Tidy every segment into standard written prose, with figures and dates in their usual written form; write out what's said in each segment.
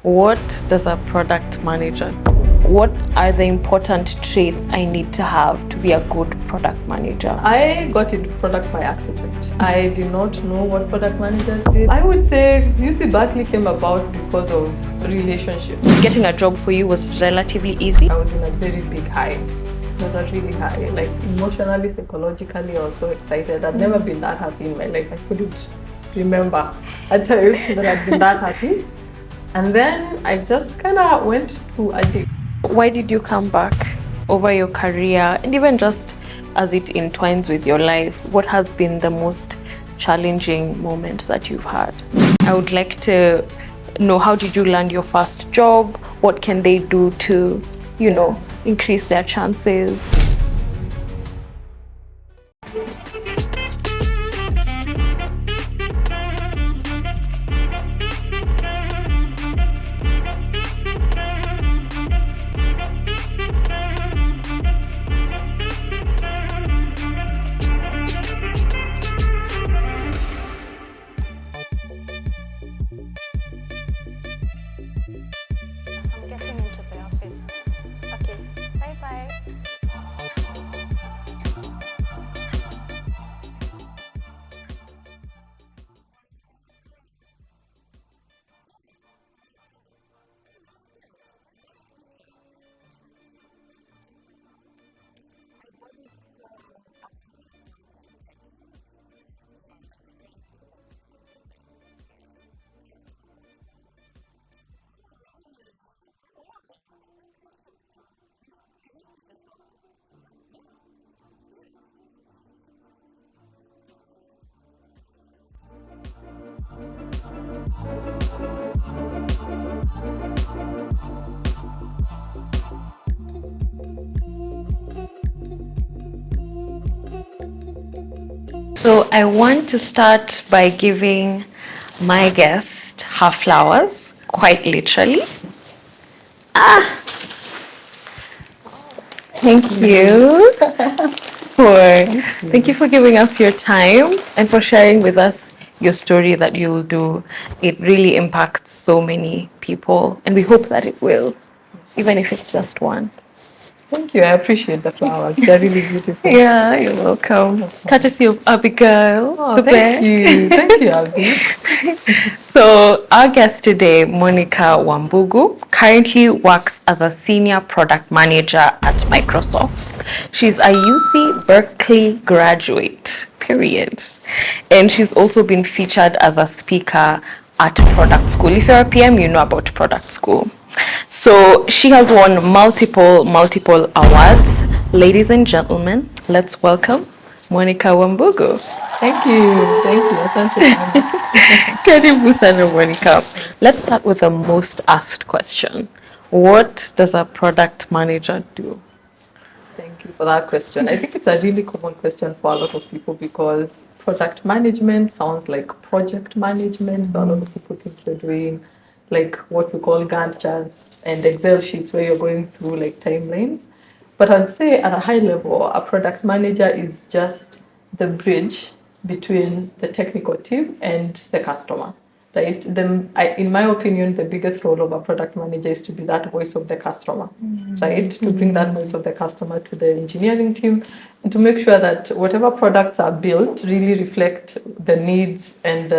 What does a product manager do? What are the important traits I need to have to be a good product manager? I got into product by accident. I did not know what product managers did. I would say UC Berkeley came about because of relationships. Getting a job for you was relatively easy. I was in a very big high. It was a really high. Like emotionally, psychologically, I was so excited. I'd never been that happy in my life. I couldn't remember a time that I'd been that happy. And then I just kind of went to a dip. Why did you come back over your career, and even just as it entwines with your life? What has been the most challenging moment that you've had? I would like to know, how did you land your first job? What can they do to, increase their chances? I'm getting into the office. Okay, bye-bye. So I want to start by giving my guest her flowers, quite literally. Thank you thank you for giving us your time and for sharing with us your story that you will do. It really impacts so many people, and we hope that it will, even if it's just one. Thank you. I appreciate the flowers. They're really beautiful. Yeah, you're welcome. Courtesy of Abigail. Oh, the bear. thank you. Thank you, Abby. So our guest today, Monicah Wambugu, currently works as a senior product manager at Microsoft. She's a UC Berkeley graduate, period. And she's also been featured as a speaker at Product School. If you're a PM, you know about Product School. So she has won multiple awards. Ladies and gentlemen, let's welcome Monicah Wambugu. Thank you. Thank you. Asante. Karibu sana, Monicah. Let's start with the most asked question. What does a product manager do? Thank you for that question. I think it's a really common question for a lot of people because product management sounds like project management. So a lot of people think you're doing like what we call Gantt charts and Excel sheets where you're going through like timelines. But I'd say at a high level, a product manager is just the bridge between the technical team and the customer. Right? In my opinion, the biggest role of a product manager is to be that voice of the customer, right? To bring that voice of the customer to the engineering team and to make sure that whatever products are built really reflect the needs and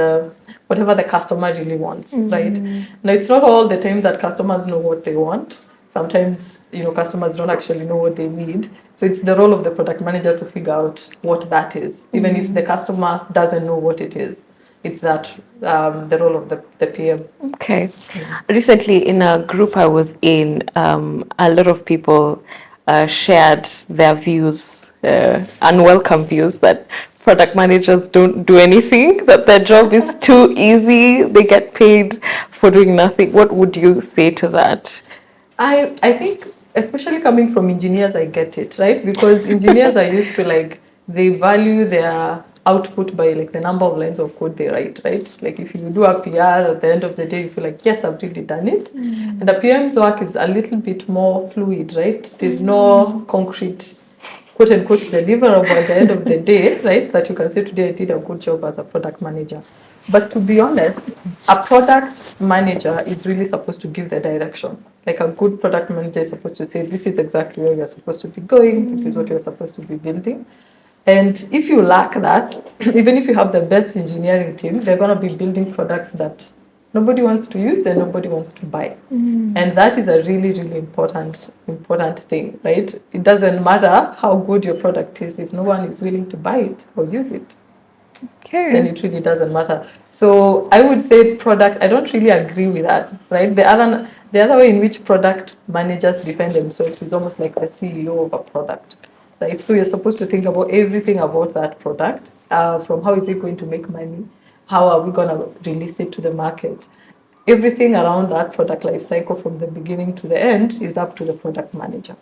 whatever the customer really wants, right? Now, it's not all the time that customers know what they want. Sometimes, customers don't actually know what they need. So it's the role of the product manager to figure out what that is, even if the customer doesn't know what it is. It's that the role of the PM. Okay. Recently, in a group I was in, a lot of people shared their views, unwelcome views, that product managers don't do anything, that their job is too easy, they get paid for doing nothing. What would you say to that? I think, especially coming from engineers, I get it, right? Because engineers are used to they value their output by the number of lines of code they write, right? Like if you do a PR at the end of the day, you feel like, yes, I've really done it. And the PM's work is a little bit more fluid, right? There's no concrete, quote unquote, deliverable at the end of the day, right? That you can say, today I did a good job as a product manager. But to be honest, a product manager is really supposed to give the direction. Like a good product manager is supposed to say, this is exactly where you're supposed to be going, this is what you're supposed to be building. And if you lack that, even if you have the best engineering team, they're going to be building products that nobody wants to use and nobody wants to buy. And that is a really, really important thing, right? It doesn't matter how good your product is if no one is willing to buy it or use it, then it really doesn't matter. So I would say product, I don't really agree with that, right? The other way in which product managers define themselves is almost like the CEO of a product, right? So you're supposed to think about everything about that product, from how is it going to make money, how are we going to release it to the market. Everything around that product life cycle from the beginning to the end is up to the product manager.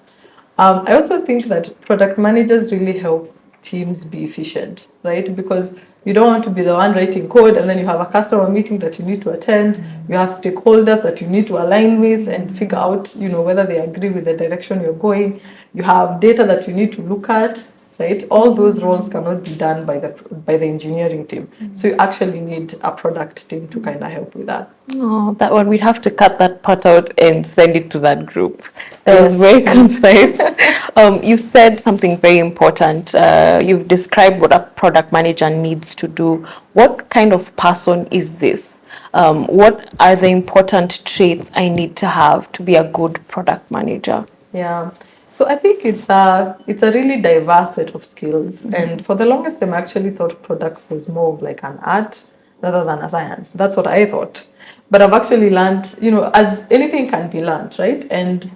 I also think that product managers really help teams be efficient, right? Because you don't want to be the one writing code and then you have a customer meeting that you need to attend. You have stakeholders that you need to align with and figure out, whether they agree with the direction you're going. You have data that you need to look at, right? All those roles cannot be done by the engineering team. So you actually need a product team to kind of help with that. Oh, that one, we'd have to cut that part out and send it to that group. That was very Yes. concise. You said something very important. You've described what a product manager needs to do. What kind of person is this? What are the important traits I need to have to be a good product manager? Yeah. So I think it's a really diverse set of skills. And for the longest time, I actually thought product was more of like an art rather than a science. That's what I thought. But I've actually learned, as anything can be learned, right? And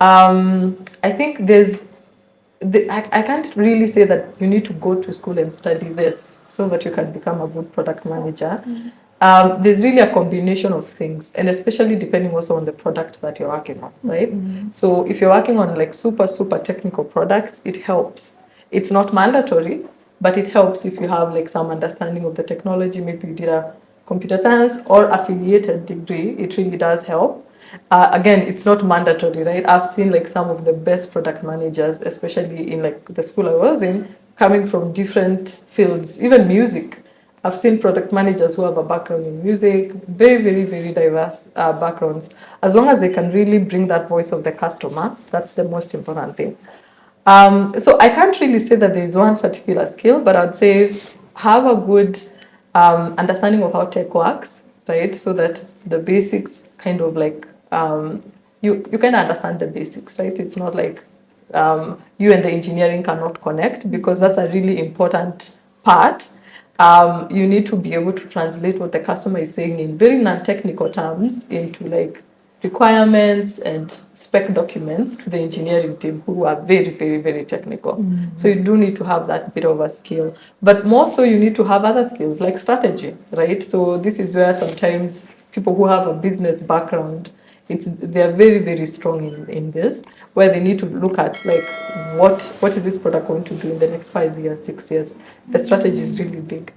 I think I can't really say that you need to go to school and study this so that you can become a good product manager. There's really a combination of things, and especially depending also on the product that you're working on, right? So if you're working on like super, super technical products, it helps. It's not mandatory, but it helps if you have like some understanding of the technology. Maybe you did a computer science or affiliated degree. It really does help. Again, it's not mandatory, right? I've seen like some of the best product managers, especially in like the school I was in, coming from different fields, even music. I've seen product managers who have a background in music, very, very, very diverse backgrounds. As long as they can really bring that voice of the customer, that's the most important thing. So I can't really say that there is one particular skill, but I'd say have a good understanding of how tech works, right? So that the basics kind of like you can understand the basics, right? It's not like you and the engineering cannot connect, because that's a really important part. You need to be able to translate what the customer is saying in very non-technical terms into like requirements and spec documents to the engineering team, who are very, very, very technical. So you do need to have that bit of a skill, but more so you need to have other skills like strategy, right? So this is where sometimes people who have a business background, they're very, very strong in this, where they need to look at like what is this product going to do in the next 5 years, 6 years. The strategy is really big.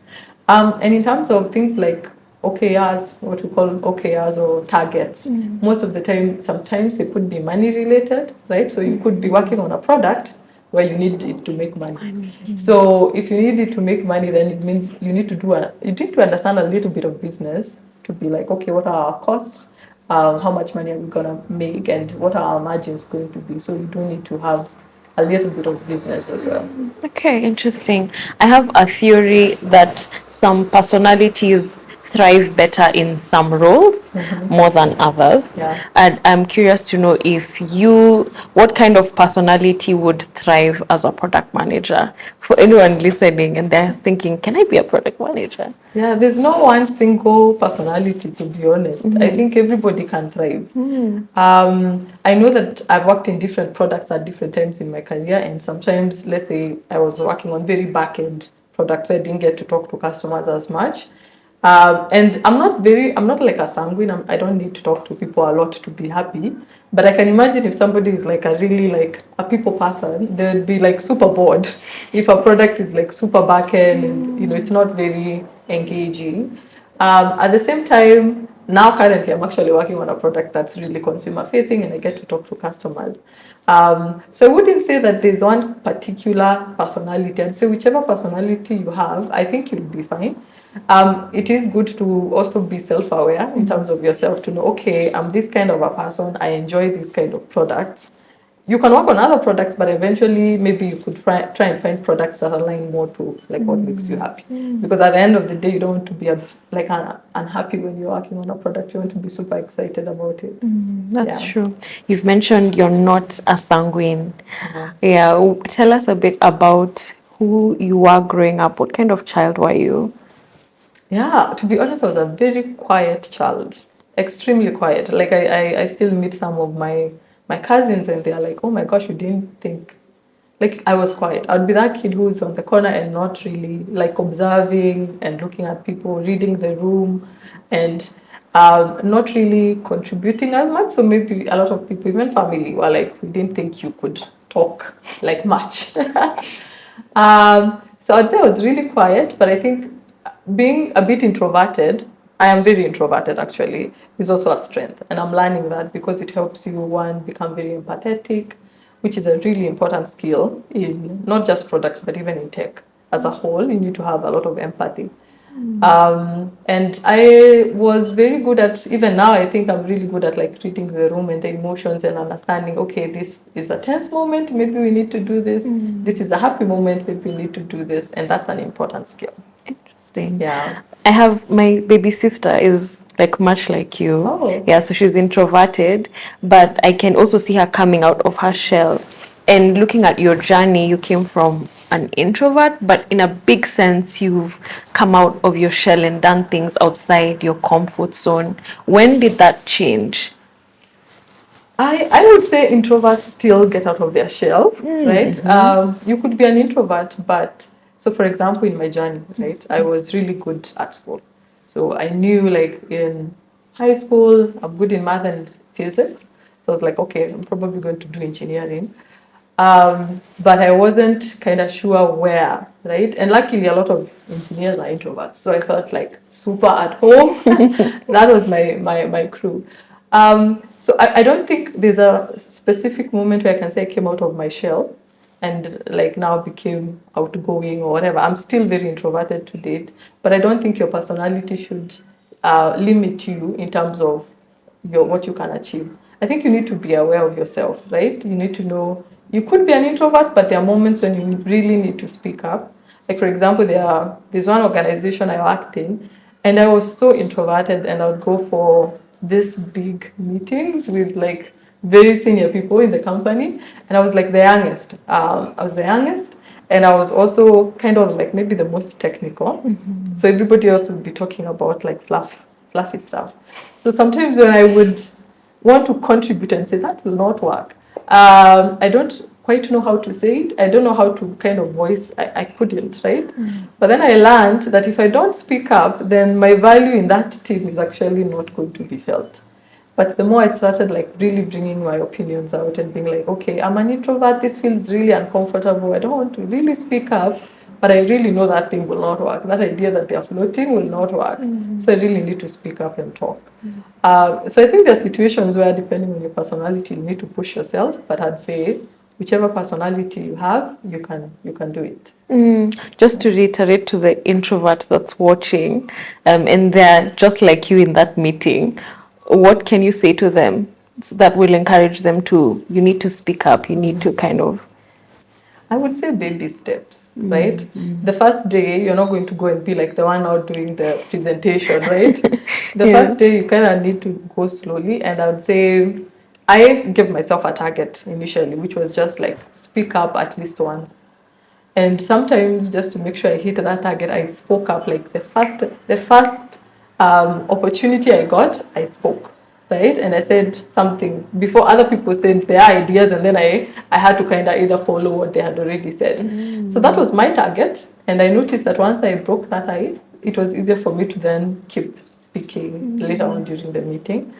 And in terms of things like OKRs, what we call OKRs or targets, most of the time, sometimes they could be money related, right? So you could be working on a product where you need it to make money. So if you need it to make money, then it means you need to understand a little bit of business to be like, okay, what are our costs? How much money are we going to make, and what are our margins going to be? So you do need to have a little bit of business as well. Okay, interesting. I have a theory that some personalities thrive better in some roles more than others. Yeah. And I'm curious to know what kind of personality would thrive as a product manager? For anyone listening and they're thinking, can I be a product manager? Yeah, there's no one single personality, to be honest. I think everybody can thrive. I know that I've worked in different products at different times in my career, and sometimes, let's say, I was working on very back-end products where I didn't get to talk to customers as much. And I'm not like a sanguine. I don't need to talk to people a lot to be happy. But I can imagine if somebody is like a really like a people person, they'd be like super bored if a product is like super back-end and it's not very engaging. At the same time, now currently I'm actually working on a product that's really consumer facing, and I get to talk to customers. So I wouldn't say that there's one particular personality. I'd say whichever personality you have, I think you'll be fine. It is good to also be self-aware in terms of yourself to know, okay, I'm this kind of a person, I enjoy this kind of products. You can work on other products, but eventually maybe you could try and find products that align more to like what makes you happy. Because at the end of the day, you don't want to be like unhappy when you're working on a product. You want to be super excited about it. That's Yeah. true. You've mentioned you're not a sanguine. Uh-huh. Yeah, tell us a bit about who you were growing up. What kind of child were you? Yeah, to be honest, I was a very quiet child, extremely quiet. Like I still meet some of my cousins and they're like, oh my gosh, we didn't think. Like I was quiet. I'd be that kid who's on the corner and not really like observing and looking at people, reading the room, and not really contributing as much. So maybe a lot of people, even family, were like, we didn't think you could talk like much. So I'd say I was really quiet, but I think being a bit introverted, I am very introverted actually, is also a strength. And I'm learning that because it helps you, one, become very empathetic, which is a really important skill in not just products, but even in tech as a whole. You need to have a lot of empathy. And I was very good at, even now, I think I'm really good at like reading the room and the emotions and understanding, okay, this is a tense moment, maybe we need to do this. This is a happy moment, maybe we need to do this. And that's an important skill. Interesting. Yeah. I have my baby sister is like much like you. Oh. Yeah, so she's introverted, but I can also see her coming out of her shell. And looking at your journey, you came from an introvert, but in a big sense, you've come out of your shell and done things outside your comfort zone. When did that change? I would say introverts still get out of their shell, right? You could be an introvert, but so for example, in my journey, right, I was really good at school. So I knew like in high school, I'm good in math and physics. So I was like, okay, I'm probably going to do engineering. But I wasn't kind of sure where, right? And luckily, a lot of engineers are introverts, so I felt like super at home. That was my crew. So I don't think there's a specific moment where I can say I came out of my shell and like now became outgoing or whatever. I'm still very introverted to date, but I don't think your personality should limit you in terms of what you can achieve. I think you need to be aware of yourself, right? You need to know you could be an introvert, but there are moments when you really need to speak up. Like for example, there's one organization I worked in, and I was so introverted, and I would go for these big meetings with like very senior people in the company, and I was like the youngest. I was the youngest, and I was also kind of like maybe the most technical. So everybody else would be talking about like fluffy stuff. So sometimes when I would want to contribute and say that will not work, I don't quite know how to say it. I don't know how to kind of voice. I couldn't, right? But then I learned that if I don't speak up, then my value in that team is actually not going to be felt. But the more I started like really bringing my opinions out and being like, okay, I'm an introvert, this feels really uncomfortable, I don't want to really speak up, but I really know that thing will not work. That idea that they're floating will not work. So I really need to speak up and talk. So I think there are situations where, depending on your personality, you need to push yourself, but I'd say whichever personality you have, you can do it. Just to reiterate to the introvert that's watching, and they're just like you in that meeting, what can you say to them that will encourage them to, you need to speak up, you need to kind of... I would say baby steps, right? The first day, you're not going to go and be like the one out doing the presentation, right? The first day, you kind of need to go slowly. And I would say, I gave myself a target initially, which was just like speak up at least once. And sometimes, just to make sure I hit that target, I spoke up. Like the first opportunity I got, I spoke, right? And I said something before other people said their ideas, and then I had to kind of either follow what they had already said. So that was my target, and I noticed that once I broke that ice, it was easier for me to then keep speaking later on during the meeting.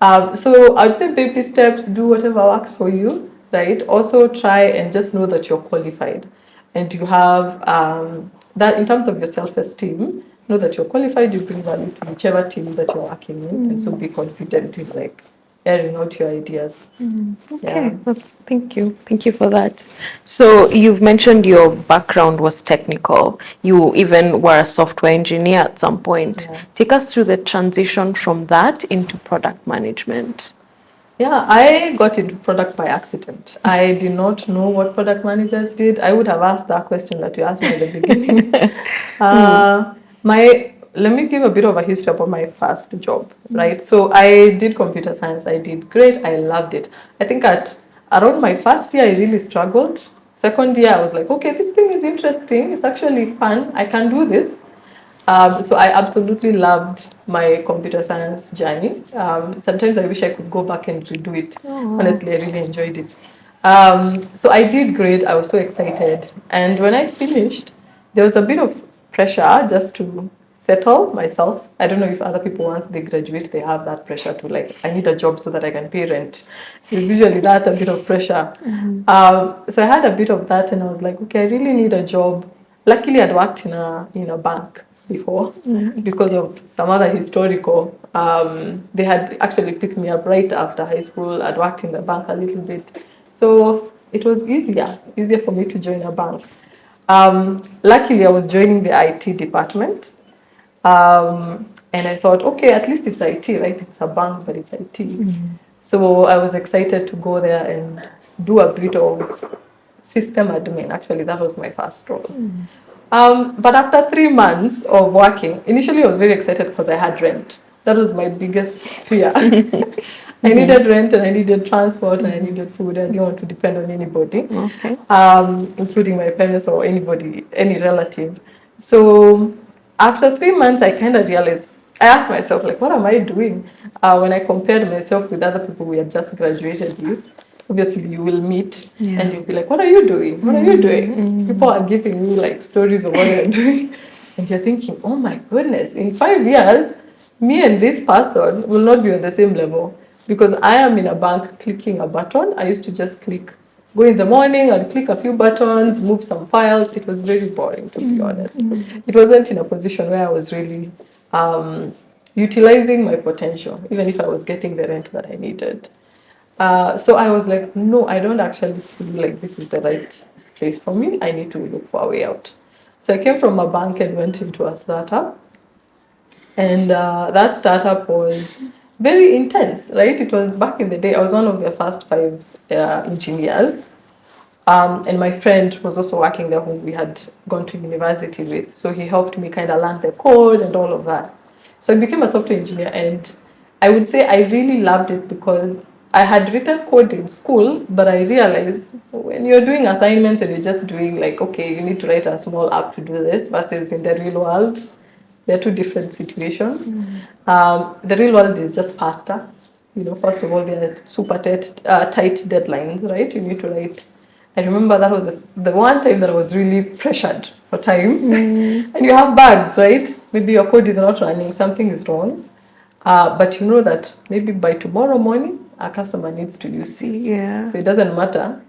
So I'd say baby steps, do whatever works for you, right? Also try and just know that you're qualified and you have that in terms of your self-esteem, know that you're qualified, you bring value to whichever team that you're working in, and so be confident in like airing out your ideas. Okay, Yeah. thank you for that. So you've mentioned your background was technical. You even were a software engineer at some point. Yeah. Take us through the transition from that into product management. Yeah, I got into product by accident. I did not know what product managers did. I would have asked that question that you asked me at the beginning. My Let me give a bit of a history about my first job, right? So I did computer science. I did great. I loved it. I think at around my first year, I really struggled. Second year, I was like, okay, this thing is interesting. It's actually fun. I can do this. So I absolutely loved my computer science journey. Sometimes I wish I could go back and redo it. Honestly, I really enjoyed it. So I did great. I was so excited. And when I finished, there was a bit of pressure just to settle myself. I don't know if other people, once they graduate, they have that pressure to like, I need a job so that I can pay rent. There's usually that a bit of pressure. So I had a bit of that, and I was like, okay, I really need a job. Luckily, I'd worked in a bank before because of some other historical. They had actually picked me up right after high school. I'd worked in the bank a little bit, so it was easier for me to join a bank. Luckily, I was joining the IT department, and I thought, okay, at least it's IT, right? It's a bank, but it's IT. So I was excited to go there and do a bit of system admin. Actually, that was my first role. But after 3 months of working, initially I was very excited because I had rent. That was my biggest fear. I needed rent, and I needed transport, and I needed food. I didn't want to depend on anybody, including my parents or anybody, any relative. So after 3 months, I kind of realized, I asked myself, like, what am I doing? When I compared myself with other people we had just graduated with, obviously you will meet and you'll be like, what are you doing? What are you doing? People are giving you like stories of what they're doing. And you're thinking, oh my goodness, in 5 years, me and this person will not be on the same level. Because I am in a bank clicking a button. I used to just go in the morning and click a few buttons, move some files. It was very boring, to be honest. It wasn't in a position where I was really utilizing my potential, even if I was getting the rent that I needed. So I was like, no, I don't actually feel like this is the right place for me. I need to look for a way out. So I came from a bank and went into a startup. And that startup was very intense, right? It was back in the day, I was one of the first 5 engineers. And my friend was also working there, whom we had gone to university with. So he helped me kind of learn the code and all of that. So I became a software engineer, and I would say I really loved it because I had written code in school, but I realized when you're doing assignments and you're just doing like, okay, you need to write a small app to do this versus in the real world, they're two different situations. The real world is just faster. First of all, they're super tight deadlines, right? You need to write. I remember that was the one time that I was really pressured for time. And you have bugs, right? Maybe your code is not running, something is wrong. But you know that maybe by tomorrow morning, a customer needs to use this. Yeah. So it doesn't matter.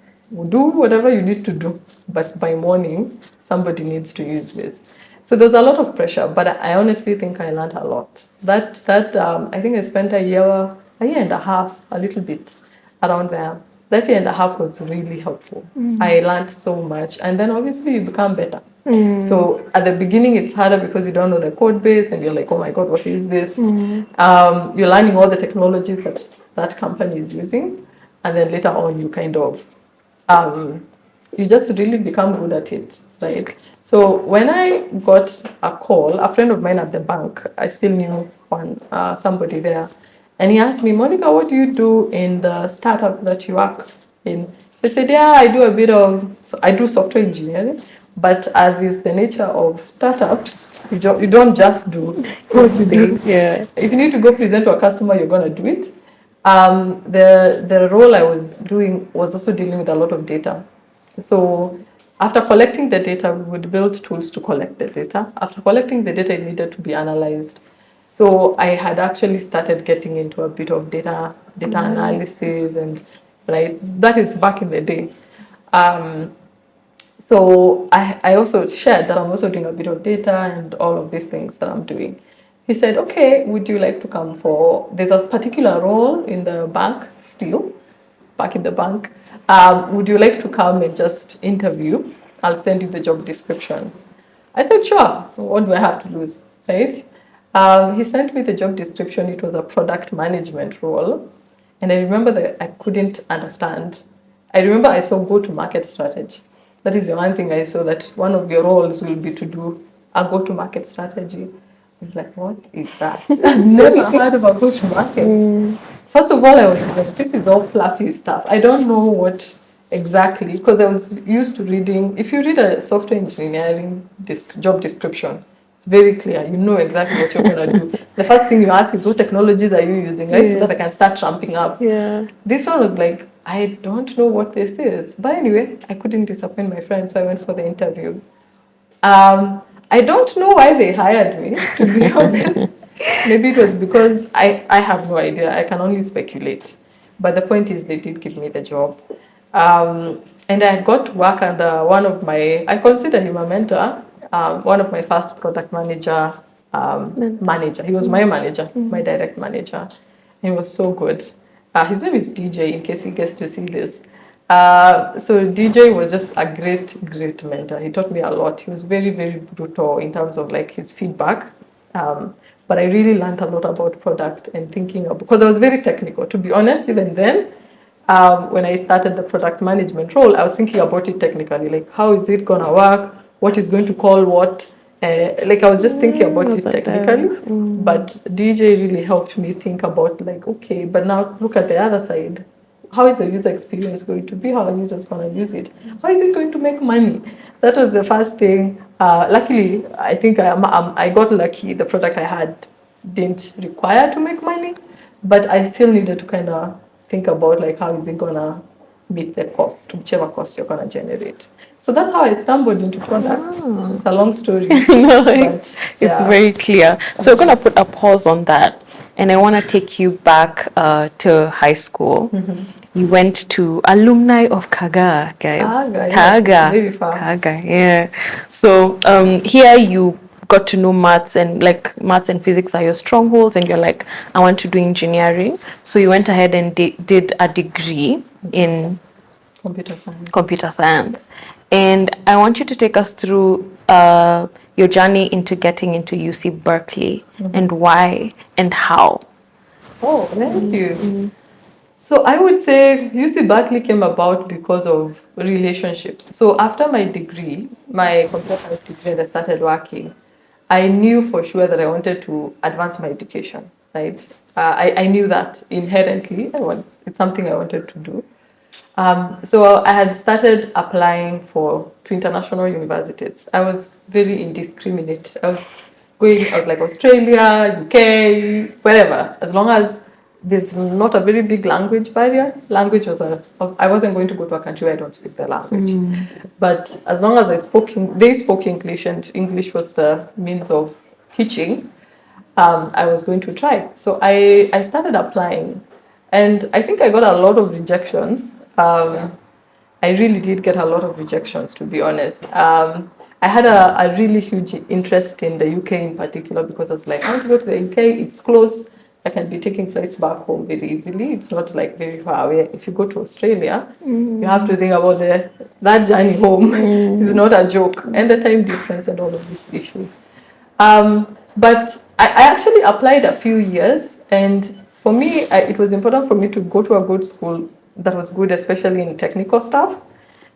Do whatever you need to do, but by morning, somebody needs to use this. So there's a lot of pressure, but I honestly think I learned a lot. I think I spent a year and a half, a little bit around there. That year and a half was really helpful. I learned so much, and then obviously you become better. So at the beginning, it's harder because you don't know the code base, and you're like, oh my God, what is this? You're learning all the technologies that company is using, and then later on, you kind of you just really become good at it, right? So when I got a call, a friend of mine at the bank, I still knew somebody there, and he asked me, Monica, what do you do in the startup that you work in? So I said, yeah, I do software engineering, but as is the nature of startups, you don't just do what you do. Yeah. If you need to go present to a customer, you're going to do it. The role I was doing was also dealing with a lot of data. So after collecting the data, we would build tools to collect the data. After collecting the data, it needed to be analyzed. So I had actually started getting into a bit of data analysis, and right, that is back in the day. So I also shared that I'm also doing a bit of data and all of these things that I'm doing. he said, okay, would you like to come for, there's a particular role in the bank still, back in the bank. Would you like to come and just interview? I'll send you the job description. I said, sure, what do I have to lose, right? He sent me the job description. It was a product management role. And I remember that I couldn't understand. I remember I saw go-to-market strategy. That is the one thing I saw, that one of your roles will be to do a go-to-market strategy. I was like, what is that? I've never heard of a go-to-market. First of all, I was like, this is all fluffy stuff. I don't know what exactly, because I was used to reading, if you read a software engineering job description, it's very clear. You know exactly what you're going to do. The first thing you ask is, what technologies are you using, right? So that I can start ramping up. Yeah. This one was like, I don't know what this is. But anyway, I couldn't disappoint my friend, so I went for the interview. I don't know why they hired me, to be honest. Maybe it was because I have no idea. I can only speculate. But the point is, they did give me the job. And I got to work under one of my, I consider him a mentor, one of my first product manager. He was my manager, my direct manager. He was so good. His name is DJ, in case he gets to see this. So DJ was just a great mentor. He taught me a lot. He was very, very brutal in terms of like his feedback. But I really learned a lot about product and thinking of, because I was very technical. To be honest, even then, when I started the product management role, I was thinking about it technically, like how is it gonna work? What is going to call what? Like I was just thinking about it technically, but DJ really helped me think about like, okay, but now look at the other side. How is the user experience going to be? How are users going to use it? How is it going to make money? That was the first thing. Luckily, I think I got lucky. The product I had didn't require to make money, but I still needed to kind of think about like how is it going to meet the cost, whichever cost you're going to generate. So that's how I stumbled into product. It's a long story. No, but, it's very clear. So we're going to put a pause on that. And I want to take you back to high school. You went to alumni of Kaga, guys. Kaga, very far. Kaga, yeah. So here you got to know maths, and like maths and physics are your strongholds, and you're like, I want to do engineering. So you went ahead and did a degree in computer science. And I want you to take us through your journey into getting into UC Berkeley, and why and how. Oh, thank you. So I would say UC Berkeley came about because of relationships. So after my degree, my computer science degree, and I started working, I knew for sure that I wanted to advance my education, right? I knew that inherently. It's something I wanted to do. So I had started applying to international universities. I was very indiscriminate. I was like Australia, UK, wherever, as long as there's not a very big language barrier. Language was I wasn't going to go to a country where I don't speak the language. But as long as they spoke English, and English was the means of teaching, I was going to try. So I started applying, and I think I got a lot of rejections. I really did get a lot of rejections, to be honest. I had a really huge interest in the UK in particular, because I was like, I want to go to the UK, it's close. I can be taking flights back home very easily. It's not like very far away. If you go to Australia, you have to think about that journey home. It's not a joke. And the time difference and all of these issues. But I actually applied a few years, and for me, it was important for me to go to a good school that was good, especially in technical stuff.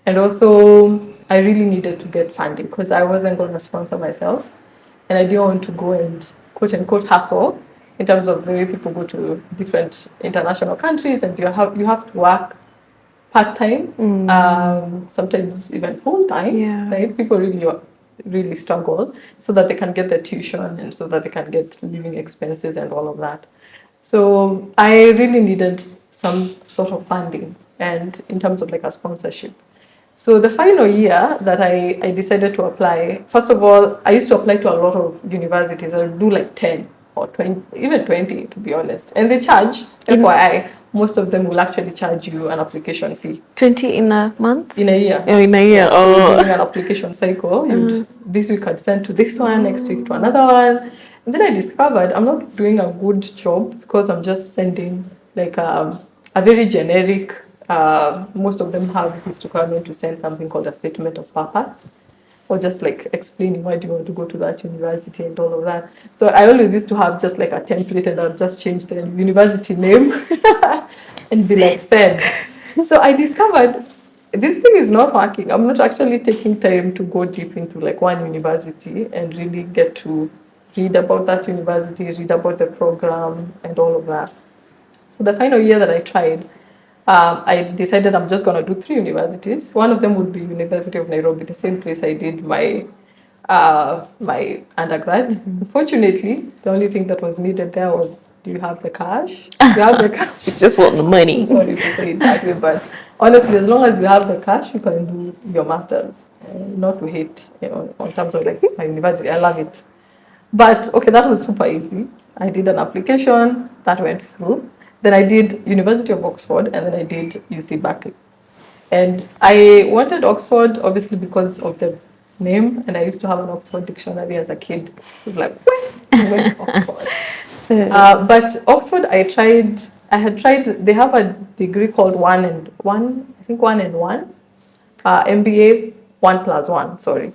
And also, I really needed to get funding, because I wasn't going to sponsor myself. And I didn't want to go and quote unquote hustle, in terms of the way people go to different international countries, and you have to work part-time, sometimes even full-time, right? People really struggle so that they can get their tuition, and so that they can get living expenses and all of that. So I really needed some sort of funding, and in terms of like a sponsorship. So the final year that I decided to apply, first of all, I used to apply to a lot of universities. I would do like 10 or 20, even 20, to be honest. And they charge, FYI, most of them will actually charge you an application fee. 20 in a month? In a year. Oh, in a year. So during an application cycle, this week I'd send to this one, next week to another one. And then I discovered I'm not doing a good job because I'm just sending like a very generic, most of them have this requirement to send something called a statement of purpose, or just like explaining why do you want to go to that university and all of that. So I always used to have just like a template and I'll just change the university name and be like, said. So I discovered this thing is not working. I'm not actually taking time to go deep into like one university and really get to read about that university, read about the program and all of that. So the final year that I tried, I decided I'm just going to do 3 universities. One of them would be University of Nairobi, the same place I did my undergrad. Unfortunately, the only thing that was needed there was, do you have the cash? Do you have the cash? Just want the money. I'm sorry to say it that way, but honestly, as long as you have the cash, you can do your masters. Not to hate, on terms of like my university, I love it. But okay, that was super easy. I did an application that went through. Then I did University of Oxford, and then I did UC Berkeley. And I wanted Oxford obviously because of the name, and I used to have an Oxford dictionary as a kid. It was like, what? Went to Oxford. But Oxford, I had tried, they have a degree called 1 and 1, I think 1 and 1, MBA 1+1, sorry,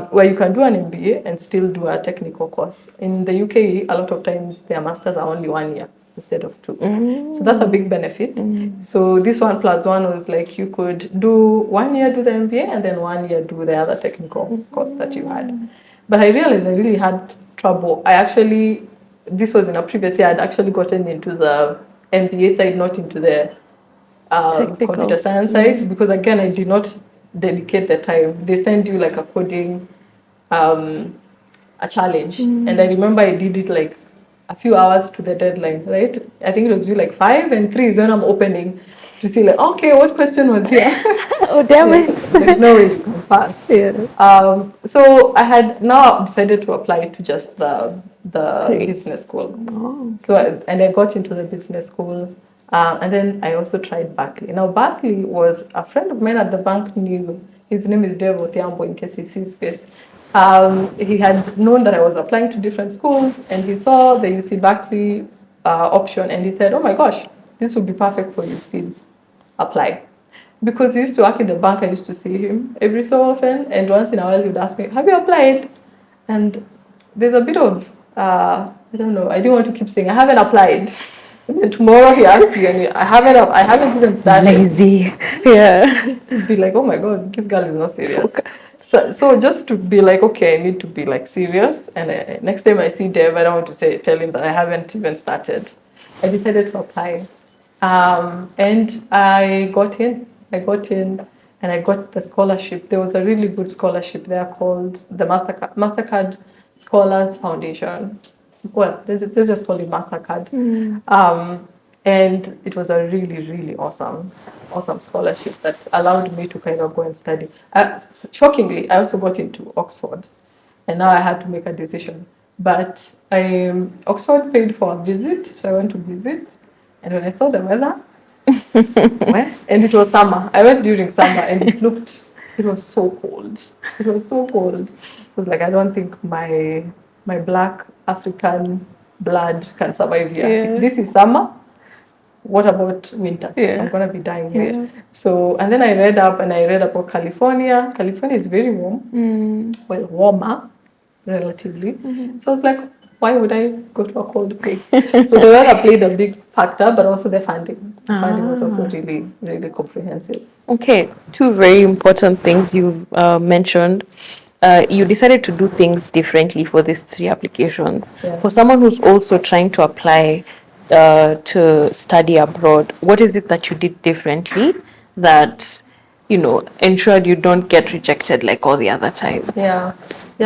where you can do an MBA and still do a technical course. In the UK, a lot of times their masters are only 1 year instead of 2. So that's a big benefit. So this 1+1 was like you could do 1 year do the MBA and then 1 year do the other technical course that you had. But I realized I really had trouble. This was in a previous year, I'd actually gotten into the MBA side, not into the computer science side, because again, I did not dedicate the time. They send you like a coding, a challenge. And I remember I did it like a few hours to the deadline, right? I think it was due like 5 and 3 is when I'm opening to see like, okay, what question was here? Oh, damn it. There's no way you can pass. So I had now decided to apply to just the business school. Oh, okay. So and I got into the business school, and then I also tried Berkeley. Now Berkeley was a friend of mine at the bank knew. His name is Dave Otiambo, in case he sees this. He had known that I was applying to different schools, and he saw the UC Berkeley option, and he said, "Oh my gosh, this would be perfect for you. Please apply." Because he used to work in the bank, I used to see him every so often, and once in a while he would ask me, "Have you applied?" And there's a bit of I don't know. I didn't want to keep saying I haven't applied. And then tomorrow he asks me, and I haven't even started. Lazy. Yeah. Be like, oh my god, this girl is not serious. So just to be like, okay, I need to be like serious. And next time I see Dave, I don't want to tell him that I haven't even started. I decided to apply, and I got in. And I got the scholarship. There was a really good scholarship there called the Mastercard Scholars Foundation. Well, let's just call it Mastercard. And it was a really, really awesome scholarship that allowed me to kind of go and study. Shockingly, I also got into Oxford, and now I had to make a decision. But Oxford paid for a visit, so I went to visit. And when I saw the weather, and it was summer. I went during summer, and it was so cold. It was so cold. It was like, I don't think my black African blood can survive here. Yeah. If this is summer, what about winter? Yeah. I'm gonna be dying here. So, and then I read about California. California is very warm. Well, warmer, relatively. So I was like, why would I go to a cold place? So the weather played a big factor, but also the funding. Funding was also really, really comprehensive. Okay, 2 very important things you've mentioned. You decided to do things differently for these 3 applications. Yeah. For someone who's also trying to apply to study abroad, what is it that you did differently that, ensured you don't get rejected like all the other times? Yeah,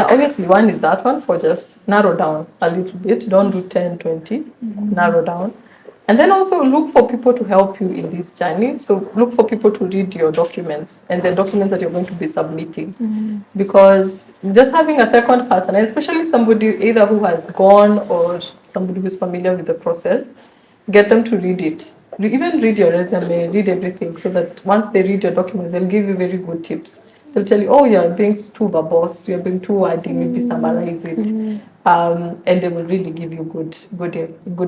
obviously one is that one, for just narrow down a little bit. Don't do 10, 20, narrow down. And then also look for people to help you in this journey. So look for people to read your documents and the documents that you're going to be submitting. Because just having a second person, especially somebody either who has gone or somebody who's familiar with the process, get them to read it. Even read your resume, read everything, so that once they read your documents, they'll give you very good tips. They'll tell you, oh, you're being too verbose, you're being too wordy, maybe summarize it. And they will really give you good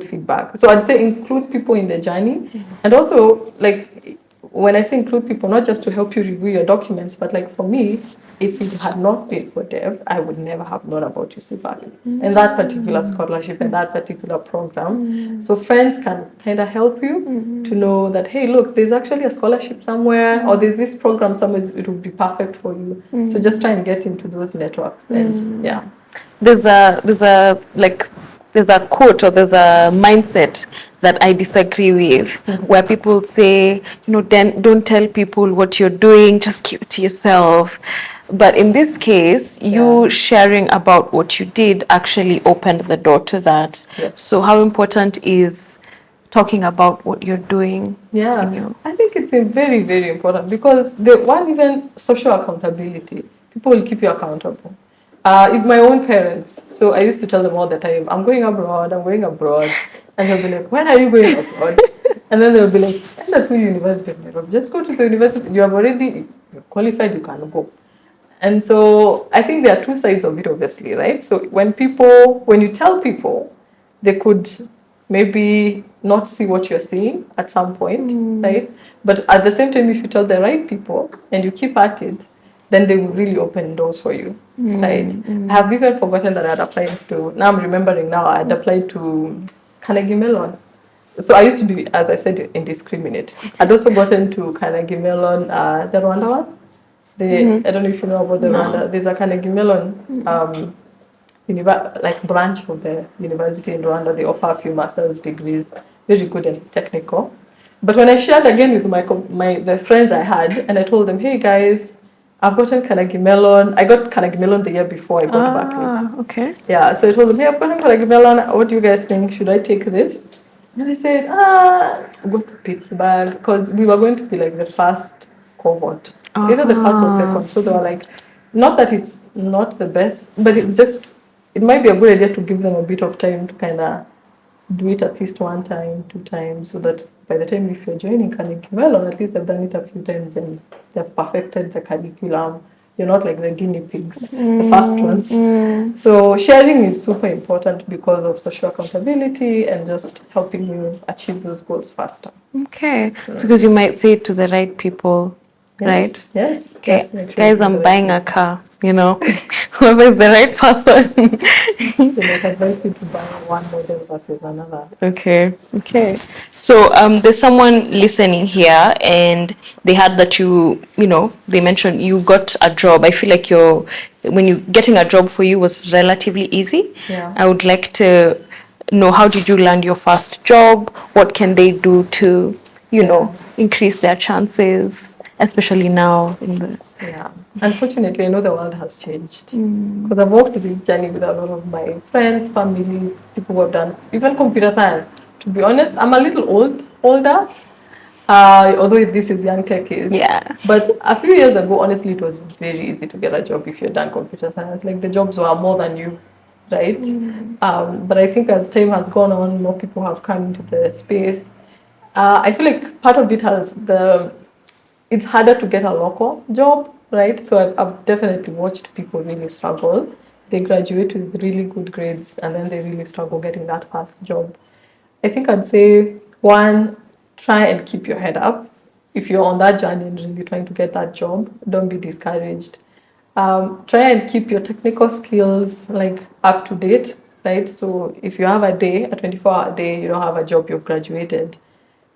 feedback. So I'd say include people in the journey. And also, like, when I say include people, not just to help you review your documents, but like for me, if it had not been for Dev, I would never have known about UC Berkeley and that particular scholarship and that particular program. So friends can kind of help you to know that, hey, look, there's actually a scholarship somewhere, or there's this program somewhere, it would be perfect for you. So just try and get into those networks. And yeah. There's a quote or there's a mindset that I disagree with, where people say, then don't tell people what you're doing, just keep it to yourself. But in this case, you sharing about what you did actually opened the door to that. Yes. So how important is talking about what you're doing? Yeah, I think it's very, very important, because the one, even social accountability, people will keep you accountable. If my own parents, so I used to tell them all the time, I'm going abroad, and they'll be like, when are you going abroad? And then they'll be like, end at University of Nairobi, just go to the university, you're qualified, you can go. And so I think there are two sides of it, obviously, right? So when you tell people, they could maybe not see what you're seeing at some point, right? But at the same time, if you tell the right people and you keep at it, then they will really open doors for you, right? I have even forgotten that I had applied to, now I'm remembering now, I had applied to Carnegie Mellon. So I used to be, as I said, indiscriminate. I'd also gotten to Carnegie Mellon, the Rwanda one. I don't know if you know about the Rwanda. There's a Carnegie Mellon like branch of the university in Rwanda. They offer a few master's degrees, very good and technical. But when I shared again with the friends I had, and I told them, hey guys, I've gotten Carnegie Mellon. I got Carnegie Mellon the year before I got Berkeley. Okay. Yeah, so I told them, hey, I've gotten Carnegie Mellon. What do you guys think? Should I take this? And they said, go to Pittsburgh, because we were going to be like the first cohort, either the first or second. So they were like, not that it's not the best, but it might be a good idea to give them a bit of time to kind of do it at least 1 time, 2 times, so that by the time if you're joining Carnegie Mellon, at least they've done it a few times and they've perfected the curriculum. You're not like the guinea pigs, the first ones. So sharing is super important because of social accountability and just helping you achieve those goals faster. Okay, so because you might say it to the right people, right? Yes. Okay, yes, guys, I'm buying a car, whoever is the right person. They might advise you to buy one model versus another. Okay. So there's someone listening here and they had that they mentioned you got a job. I feel like getting a job for you was relatively easy. Yeah. I would like to know, how did you land your first job? What can they do to, increase their chances, especially now in the... Yeah, unfortunately, I know the world has changed, because I've walked this journey with a lot of my friends, family, people who have done even computer science. To be honest, I'm a little older, although this is young techies. Yeah. But a few years ago, honestly, it was very easy to get a job if you've done computer science. Like the jobs were more than you, right? But I think as time has gone on, more people have come into the space. I feel like part of it it's harder to get a local job, right? So I've definitely watched people really struggle. They graduate with really good grades and then they really struggle getting that first job. I think I'd say, one, try and keep your head up. If you're on that journey and really trying to get that job, don't be discouraged. Try and keep your technical skills up to date, right? So if you have a 24-hour day, you don't have a job, you've graduated,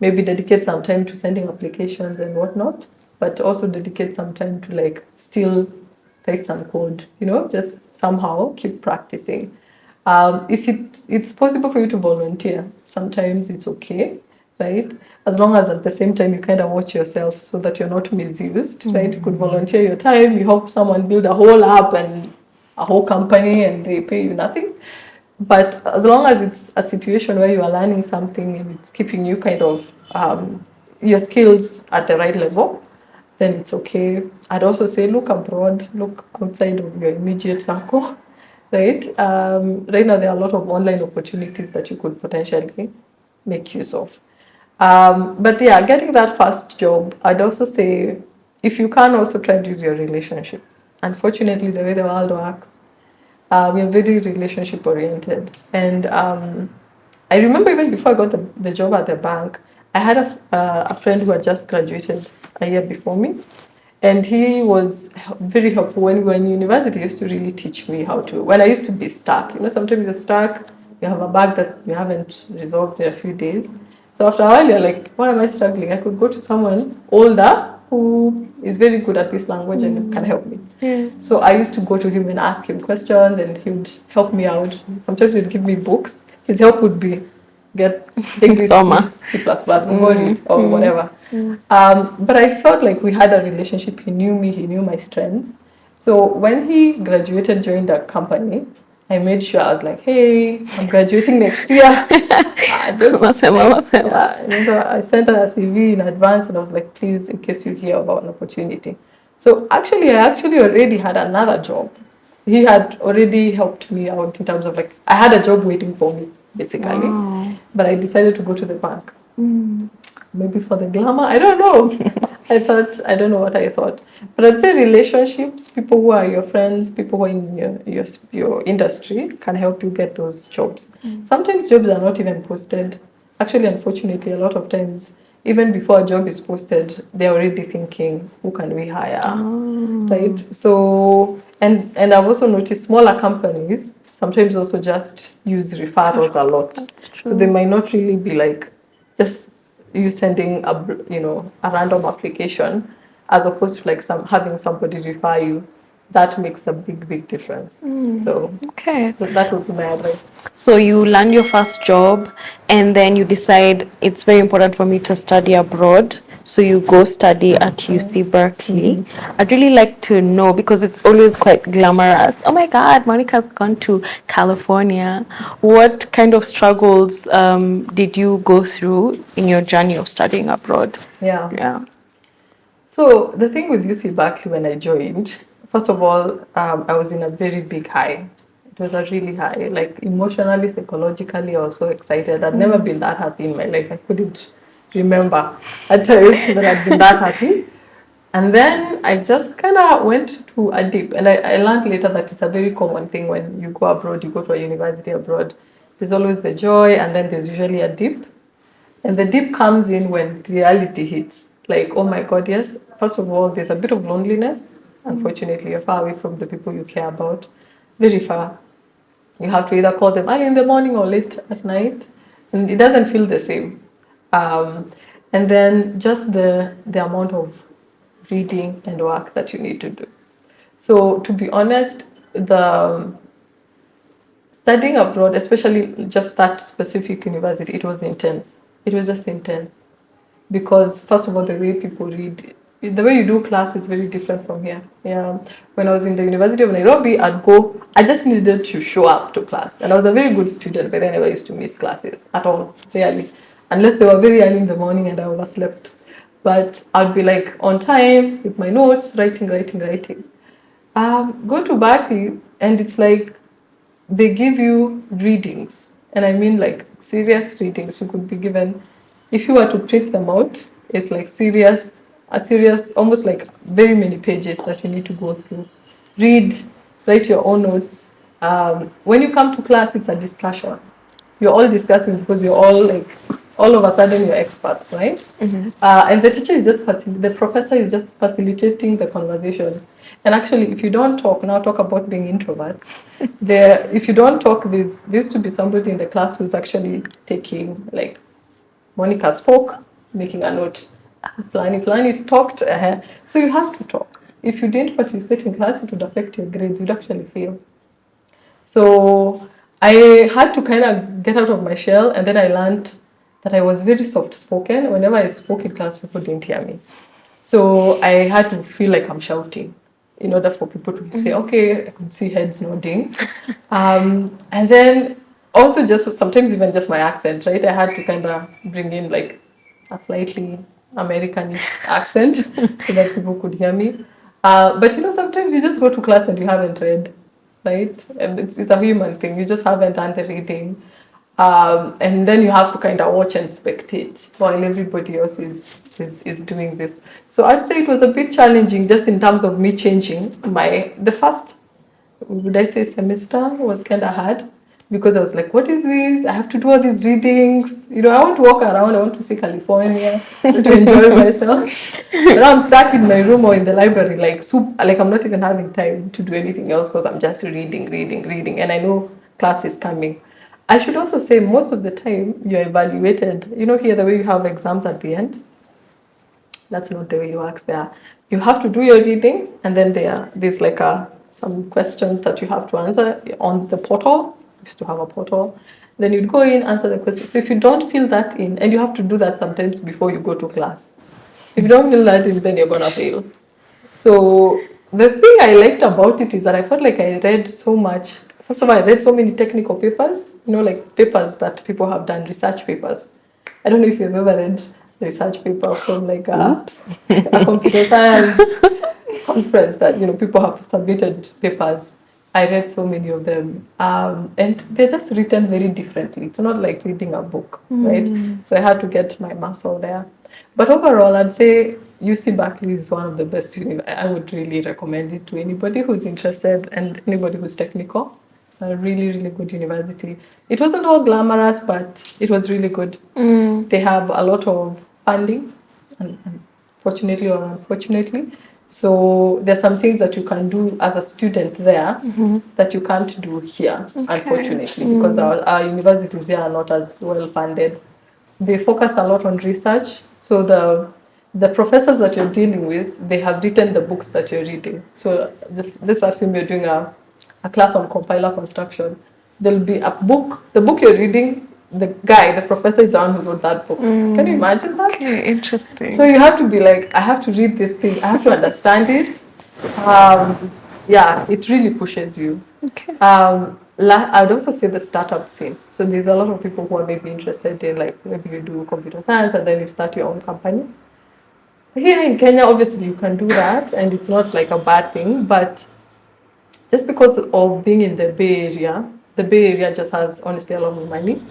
maybe dedicate some time to sending applications and whatnot, but also dedicate some time to still write some code, just somehow keep practicing. If it's possible for you to volunteer, sometimes it's okay, right? As long as at the same time you kind of watch yourself so that you're not misused, right? You could volunteer your time, you help someone build a whole app and a whole company and they pay you nothing. But as long as it's a situation where you are learning something and it's keeping you kind of your skills at the right level, then it's okay. I'd also say look abroad, look outside of your immediate circle, right? Right now there are a lot of online opportunities that you could potentially make use of. But yeah, getting that first job, I'd also say if you can, also try to use your relationships. Unfortunately, the way the world works, we are very relationship oriented. And I remember even before I got the job at the bank, I had a friend who had just graduated a year before me. And he was very helpful when we were in university. He used to really teach me how to, when I used to be stuck, sometimes you're stuck, you have a bug that you haven't resolved in a few days. So after a while, you're like, why am I struggling? I could go to someone older who is very good at this language and can help me. Yeah. So I used to go to him and ask him questions, and he would help me out. Sometimes he'd give me books. His help would be take this Soma. C++, go read, or whatever. But I felt like we had a relationship. He knew me, he knew my strengths. So when he graduated, joined a company, I made sure I was like, hey, I'm graduating next year. And so I sent her a CV in advance, and I was like, please, in case you hear about an opportunity. So actually, I already had another job. He had already helped me out in terms of like, I had a job waiting for me, basically. Wow. But I decided to go to the bank. Maybe for the glamour, I don't know. I don't know what I thought. But I'd say relationships, people who are your friends, people who are in your industry can help you get those jobs. Sometimes jobs are not even posted. Actually, unfortunately, a lot of times, even before a job is posted, they're already thinking, who can we hire? Right? So, and I've also noticed smaller companies sometimes also just use referrals a lot. That's true. So they might not really be like just you sending a random application as opposed to like having somebody refer you. That makes a big difference. So Okay. that would be my advice. So you land your first job, and then you decide it's very important for me to study abroad. So you go study at UC Berkeley. I'd really like to know, because it's always quite glamorous. Oh my God, Monica's gone to California. What kind of struggles did you go through in your journey of studying abroad? Yeah. Yeah. So the thing with UC Berkeley when I joined, first of all, I was in a very big high. It was a really high, like emotionally, psychologically, I was so excited. I'd never been that happy in my life. I couldn't remember a time that I'd been that happy. And then I just kind of went to a dip. And I learned later that it's a very common thing when you go abroad, you go to a university abroad. There's always the joy, and then there's usually a dip. And the dip comes in when reality hits. Like, oh my God, yes. First of all, there's a bit of loneliness. Unfortunately, you're far away from the people you care about. Very far. You have to either call them early in the morning or late at night. And it doesn't feel the same. And then just the amount of reading and work that you need to do. So to be honest, the studying abroad, especially just that specific university, it was intense. It was just intense because first of all, the way people read, the way you do class is very different from here. Yeah. When I was in the University of Nairobi, I just needed to show up to class. And I was a very good student, but I never used to miss classes at all, really. Unless they were very early in the morning and I overslept. But I'd be like on time with my notes, writing. Go to Berkeley and it's like they give you readings. And I mean like serious readings. You could be given, if you were to print them out, it's like almost like very many pages that you need to go through. Read, write your own notes. When you come to class, it's a discussion. You're all discussing because you're all like, all of a sudden you're experts, right? And the teacher is the professor is just facilitating the conversation. And actually, if you don't talk, now talk about being introverts. If you don't talk, there used to be somebody in the class who's actually taking, like, Monica spoke, making a note. Flani talked. So you have to talk. If you didn't participate in class, it would affect your grades. You'd actually fail. So I had to kind of get out of my shell, and then I learned that I was very soft-spoken. Whenever I spoke in class, people didn't hear me. So I had to feel like I'm shouting in order for people to say, okay, I could see heads nodding. And then also just sometimes even just my accent, right? I had to kind of bring in like a slightly Americanish accent so that people could hear me. But sometimes you just go to class and you haven't read, right? And it's a human thing. You just haven't done the reading. And then you have to kind of watch and spectate while everybody else is is doing this. So I'd say it was a bit challenging just in terms of me changing the first, would I say, semester was kind of hard because I was like, what is this? I have to do all these readings. I want to walk around. I want to see California, to enjoy myself. But now I'm stuck in my room or in the library, like I'm not even having time to do anything else because I'm just reading. And I know class is coming. I should also say most of the time you're evaluated. Here the way you have exams at the end, that's not the way it works there. You have to do your readings, and then there's like some questions that you have to answer on the portal. We used to have a portal. Then you'd go in, answer the questions. So if you don't fill that in, and you have to do that sometimes before you go to class. If you don't fill that in, then you're gonna fail. So the thing I liked about it is that I felt like I read so much. First of all, I read so many technical papers, like papers that people have done, research papers. I don't know if you've ever read a research paper from like a computer science conference that, people have submitted papers. I read so many of them. And they're just written very differently. It's not like reading a book, right? So I had to get my muscle there. But overall, I'd say UC Berkeley is one of the best. I would really recommend it to anybody who's interested and anybody who's technical. It's a really, really good university. It wasn't all glamorous, but it was really good. They have a lot of funding, fortunately or unfortunately. So there's some things that you can do as a student there that you can't do here, unfortunately, because our universities here are not as well funded. They focus a lot on research. So the professors that you're dealing with, they have written the books that you're reading. So let's assume you're doing a class on compiler construction. There'll be a book. The book you're reading, the professor is the one who wrote that book. Can you imagine that? Okay, interesting. So you have to be like, I have to read this thing. I have to understand it. Yeah, it really pushes you. Okay. I'd also say the startup scene. So there's a lot of people who are maybe interested in, like, maybe you do computer science and then you start your own company. Here in Kenya, obviously you can do that and it's not like a bad thing, but just because of being in the Bay Area just has honestly a lot of money.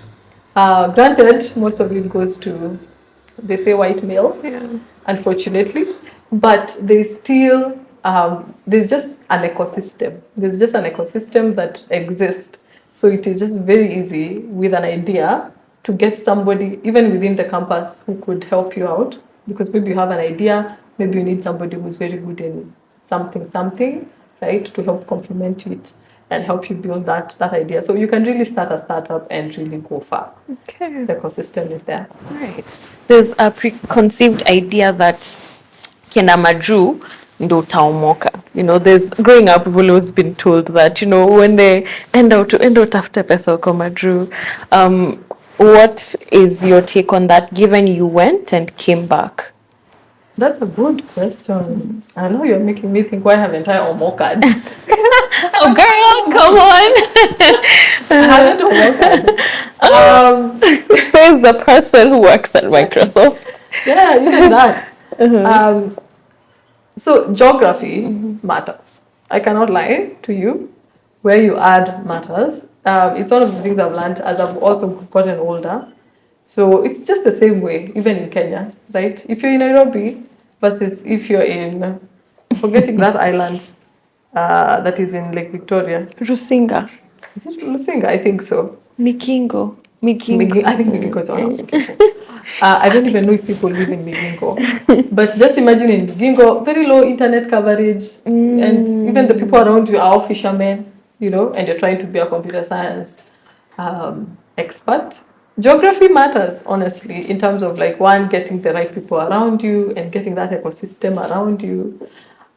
Granted, most of it goes to, they say, white male, unfortunately, but there's still, there's just an ecosystem. There's just an ecosystem that exists. So it is just very easy with an idea to get somebody, even within the campus, who could help you out. Because maybe you have an idea, maybe you need somebody who's very good in something, right, to help complement it and help you build that idea. So you can really start a startup and really go far. Okay. The ecosystem is there. Right. There's a preconceived idea that kienda majuu ndo utaomoka. There's growing up, people always been told that, when they end utafute pesa uko majuu. What is your take on that, given you went and came back? That's a good question. I know you're making me think, why haven't I omokad? Oh, girl, come on. I haven't omokad. Says the person who works at Microsoft. Yeah, even that. So geography matters. I cannot lie to you. Where you add matters. It's one of the things I've learned as I've also gotten older. So it's just the same way, even in Kenya, right? If you're in Nairobi versus if you're in, forgetting that island that is in Lake Victoria. Rusinga. Is it Rusinga? I think so. Migingo. I think Migingo is one I was looking for. I don't even know if people live in Migingo. But just imagine in Migingo, very low internet coverage, and even the people around you are all fishermen, and you're trying to be a computer science expert. Geography matters, honestly, in terms of like, one, getting the right people around you and getting that ecosystem around you.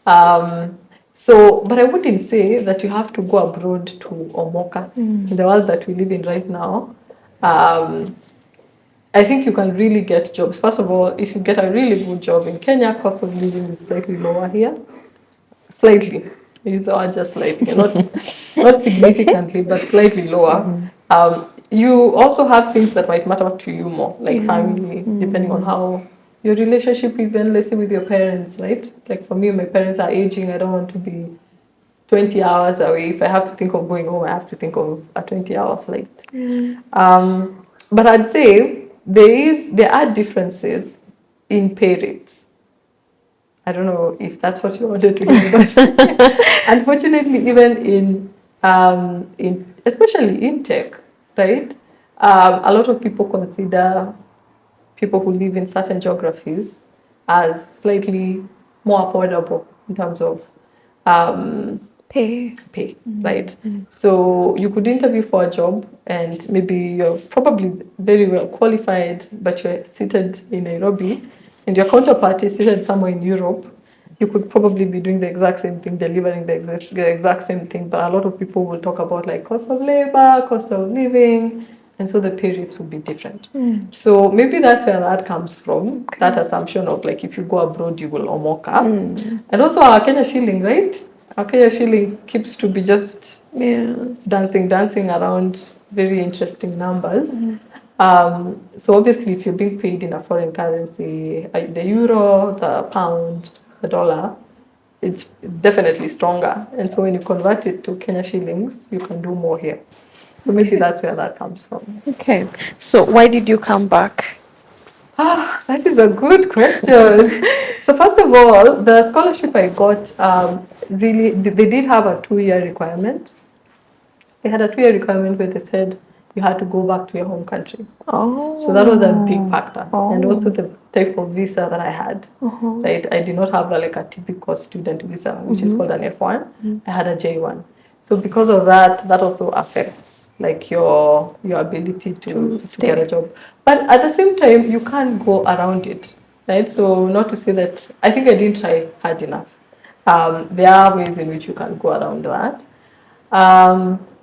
But I wouldn't say that you have to go abroad to omoka in the world that we live in right now. I think you can really get jobs. First of all, if you get a really good job in Kenya, cost of living is slightly lower here. Slightly. I use the word just slightly, not significantly, but slightly lower. You also have things that might matter to you more, like family, depending on how your relationship, even let's say with your parents, right? Like for me, my parents are aging. I don't want to be 20 hours away. If I have to think of going home, I have to think of a 20-hour flight. But I'd say there are differences in pay rates. I don't know if that's what you wanted to hear, but unfortunately, even in especially in tech, right? A lot of people consider people who live in certain geographies as slightly more affordable in terms of Pay. right? So you could interview for a job and maybe you're probably very well qualified, but you're seated in Nairobi and your counterpart is seated somewhere in Europe. You could probably be doing the exact same thing, delivering the exact same thing, but a lot of people will talk about like cost of labor, cost of living, and so the pay rates will be different. So maybe that's where that comes from, that assumption of like if you go abroad, you will omoka. And also our Kenya shilling, right? Our Kenya shilling keeps to be just dancing around very interesting numbers. So obviously, if you're being paid in a foreign currency, the euro, the pound, the dollar, it's definitely stronger. And so when you convert it to Kenya shillings, you can do more here. So maybe that's where that comes from. Okay. So why did you come back? That is a good question. So first of all, the scholarship I got, really, they did have a 2-year requirement. They had a 2-year requirement where they said you had to go back to your home country. Oh. So that was a big factor. Oh. And also the type of visa that I had, right? I did not have like a typical student visa, which is called an F1. I had a J1. So because of that, that also affects like your ability to get a job. But at the same time, you can't go around it, right? So not to say that, I think I didn't try hard enough. There are ways in which you can go around that.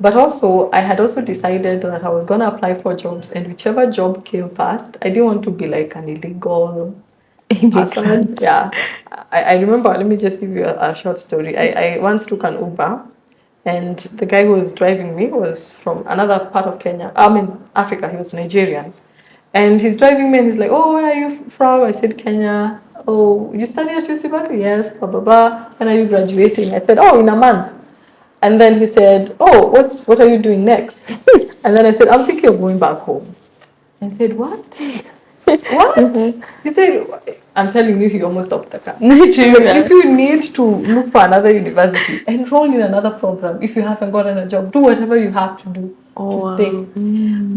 But also, I had also decided that I was going to apply for jobs, and whichever job came first, I didn't want to be like an illegal person. Yeah. I remember, let me just give you a short story. I once took an Uber, and the guy who was driving me was from another part of Kenya, I mean, Africa. He was Nigerian. And he's driving me and he's like, oh, where are you from? I said, Kenya. Oh, you study at UC Berkeley? Yes, blah, blah, blah. When are you graduating? I said, oh, in a month. And then he said, oh, what are you doing next? And then I said, I'm thinking of going back home. I said, what? What? He said, I'm telling you, he almost stopped the car. If you need to look for another university, enroll in another program. If you haven't gotten a job, do whatever you have to do to stay.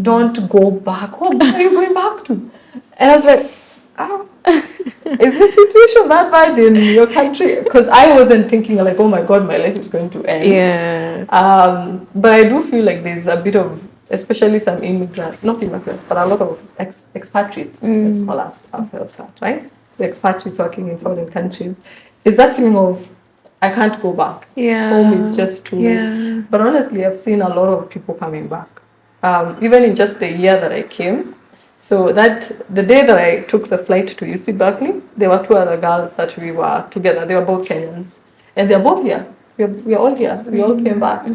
Don't go back. Oh, where are you going back to? And I was like, oh, is the situation that bad in your country? Because I wasn't thinking like, oh my God, my life is going to end. Yeah. But I do feel like there's a bit of, especially some immigrants, not immigrants, but a lot of expatriates, let's call ourselves that, right? The expatriates working in foreign countries. Is that feeling of, I can't go back. Yeah. Home is just too. Yeah. But honestly, I've seen a lot of people coming back. Even in just the year that I came. So that the day that I took the flight to UC Berkeley, there were 2 other girls that we were together. They were both Kenyans, and they're both here. We're all here. We all came back.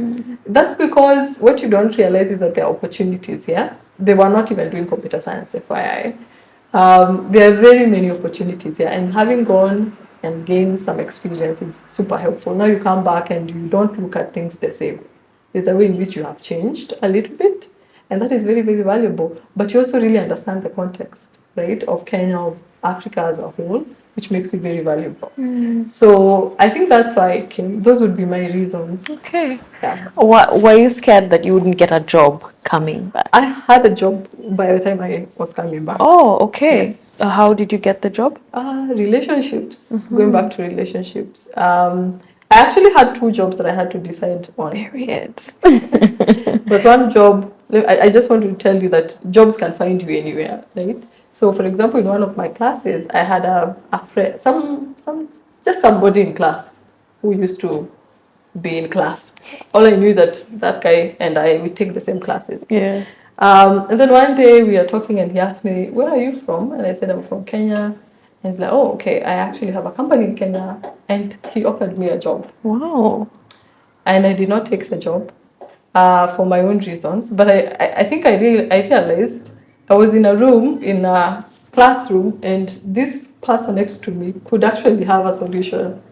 That's because what you don't realize is that there are opportunities here. They were not even doing computer science, FYI. There are very many opportunities here, and having gone and gained some experience is super helpful. Now you come back and you don't look at things the same. There's a way in which you have changed a little bit, and that is very, very valuable. But you also really understand the context, right, of Kenya, of Africa as a whole, which makes you very valuable. So I think that's why I came. Those would be my reasons. Okay. Yeah. Were you scared that you wouldn't get a job coming back? I had a job by the time I was coming back. Oh, okay. Yes. How did you get the job? Relationships. Going back to relationships. I actually had 2 jobs that I had to decide on. Period. But one job, I just want to tell you that jobs can find you anywhere, right? So, for example, in one of my classes, I had a friend, just somebody in class who used to be in class. All I knew is that guy and I, we take the same classes. Yeah. And then one day we are talking and he asked me, where are you from? And I said, I'm from Kenya. And he's like, oh, okay, I actually have a company in Kenya. And he offered me a job. Wow. And I did not take the job for my own reasons. But I think I realized I was in a room, in a classroom, and this person next to me could actually have a solution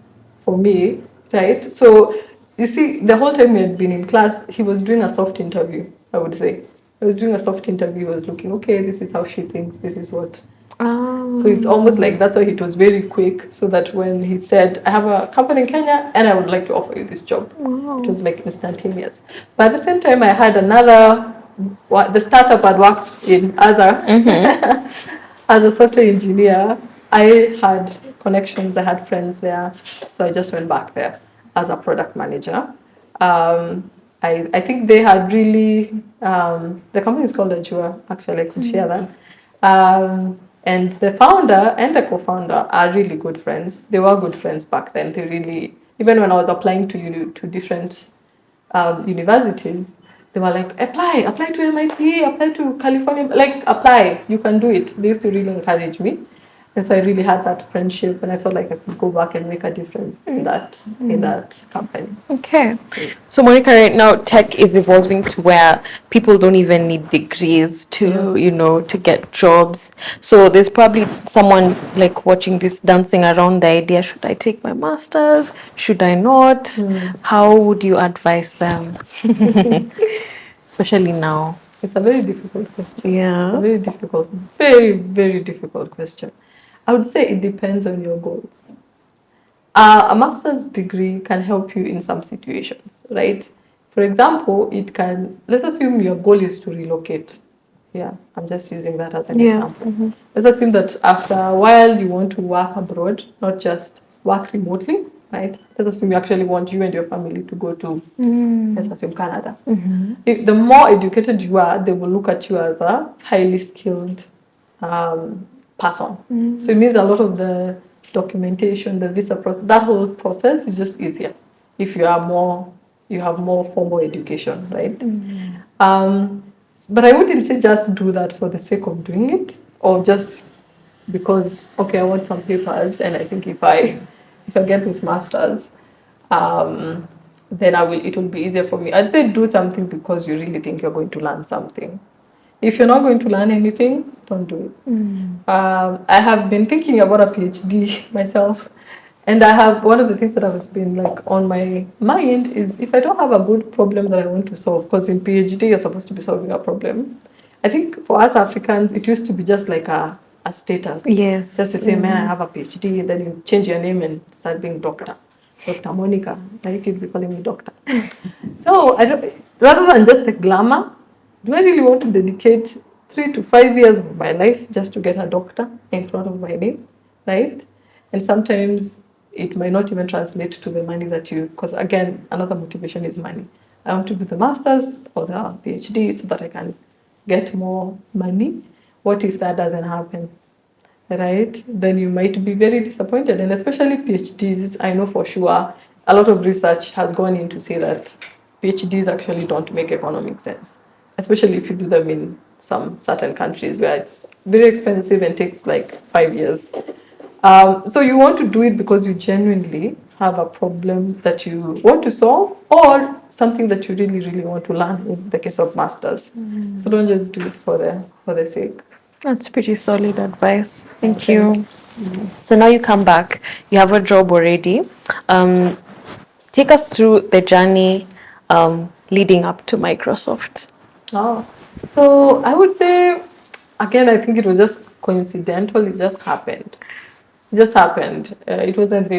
for me, right? So you see, the whole time we had been in class, he was doing a soft interview, I would say. He was doing a soft interview. He was looking, okay, this is how she thinks, this is what So it's almost like that's why it was very quick, so that when he said, I have a company in Kenya and I would like to offer you this job, it was like instantaneous. But at the same time, I had the startup I'd worked in as as a software engineer. I had connections, I had friends there, so I just went back there as a product manager. I think they had really, the company is called Ajua, actually, I could share that. And the founder and the co-founder are really good friends. They were good friends back then. They really, even when I was applying to different universities, they were like, apply to MIT, apply to California, like apply, you can do it. They used to really encourage me. And so I really had that friendship, and I felt like I could go back and make a difference in that company. Okay. So Monica, right now tech is evolving to where people don't even need degrees to, Yes. to get jobs. So there's probably someone like watching this dancing around the idea, should I take my master's? Should I not? How would you advise them? Especially now. It's a very difficult question. Yeah. It's a very difficult, very, very difficult question. I would say it depends on your goals. A master's degree can help you in some situations, right? For example, let's assume your goal is to relocate. Yeah, I'm just using that as an example. Let's assume that after a while you want to work abroad, not just work remotely, right? Let's assume you actually want you and your family to go to, let's assume, Canada. If the more educated you are, they will look at you as a highly skilled person. So it means a lot of the documentation, the visa process, that whole process is just easier if you have more formal education, right? But I wouldn't say just do that for the sake of doing it, or just because, okay, I want some papers, and I think if I get this master's, then it will be easier for me. I'd say do something because you really think you're going to learn something. If you're not going to learn anything, don't do it. I have been thinking about a PhD myself, and one of the things that has been like on my mind is, if I don't have a good problem that I want to solve, because in PhD you're supposed to be solving a problem. I think for us Africans, it used to be just like a status. Yes. Just to say, man, I have a PhD, and then you change your name and start being Dr. Monica. I keep be calling me doctor. So rather than just the glamour, do I really want to dedicate 3 to 5 years of my life just to get a doctor in front of my name, right? And sometimes it might not even translate to the money because again, another motivation is money. I want to do the master's or the PhD so that I can get more money. What if that doesn't happen, right? Then you might be very disappointed. And especially PhDs, I know for sure a lot of research has gone in to say that PhDs actually don't make economic sense, especially if you do them in some certain countries where it's very expensive and takes like 5 years. So you want to do it because you genuinely have a problem that you want to solve, or something that you really, really want to learn in the case of masters. So don't just do it for the sake. That's pretty solid advice. Thank you. So now you come back, you have a job already. Take us through the journey leading up to Microsoft. So I would say, again, I think it was just coincidental. It just happened. It wasn't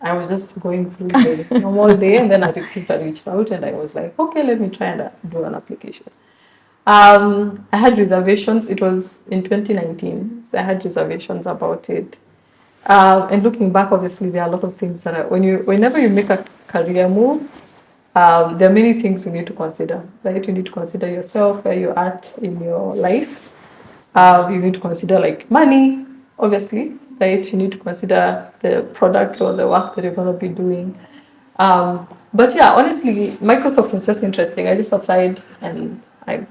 I was just going through the normal day, and then a recruiter reached out, and I was like, okay, let me try and do an application. I had reservations. It was in 2019, so I had reservations about it. And looking back, obviously, there are a lot of things that whenever you make a career move, there are many things you need to consider, right? You need to consider yourself, where you're at in your life. You need to consider like money, obviously, right? You need to consider the product or the work that you're going to be doing. But yeah, honestly, Microsoft was just interesting. I just applied and I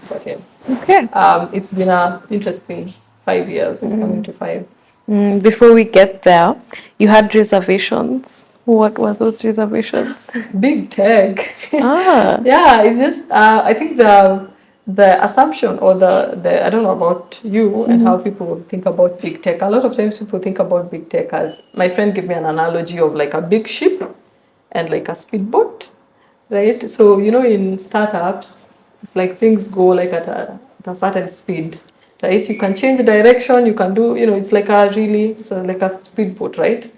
got in. Okay. It's been an interesting 5 years. It's coming to 5. Before we get there, you had reservations. What were those reservations? BigTech. Ah. Yeah, it's just I think the assumption, or the I don't know about you and how people think about BigTech. A lot of times people think about BigTech as, my friend gave me an analogy of like a big ship and like a speedboat, right? So in startups, it's like things go like at a certain speed. right? You can change direction, you can do, it's like like a speedboat, right?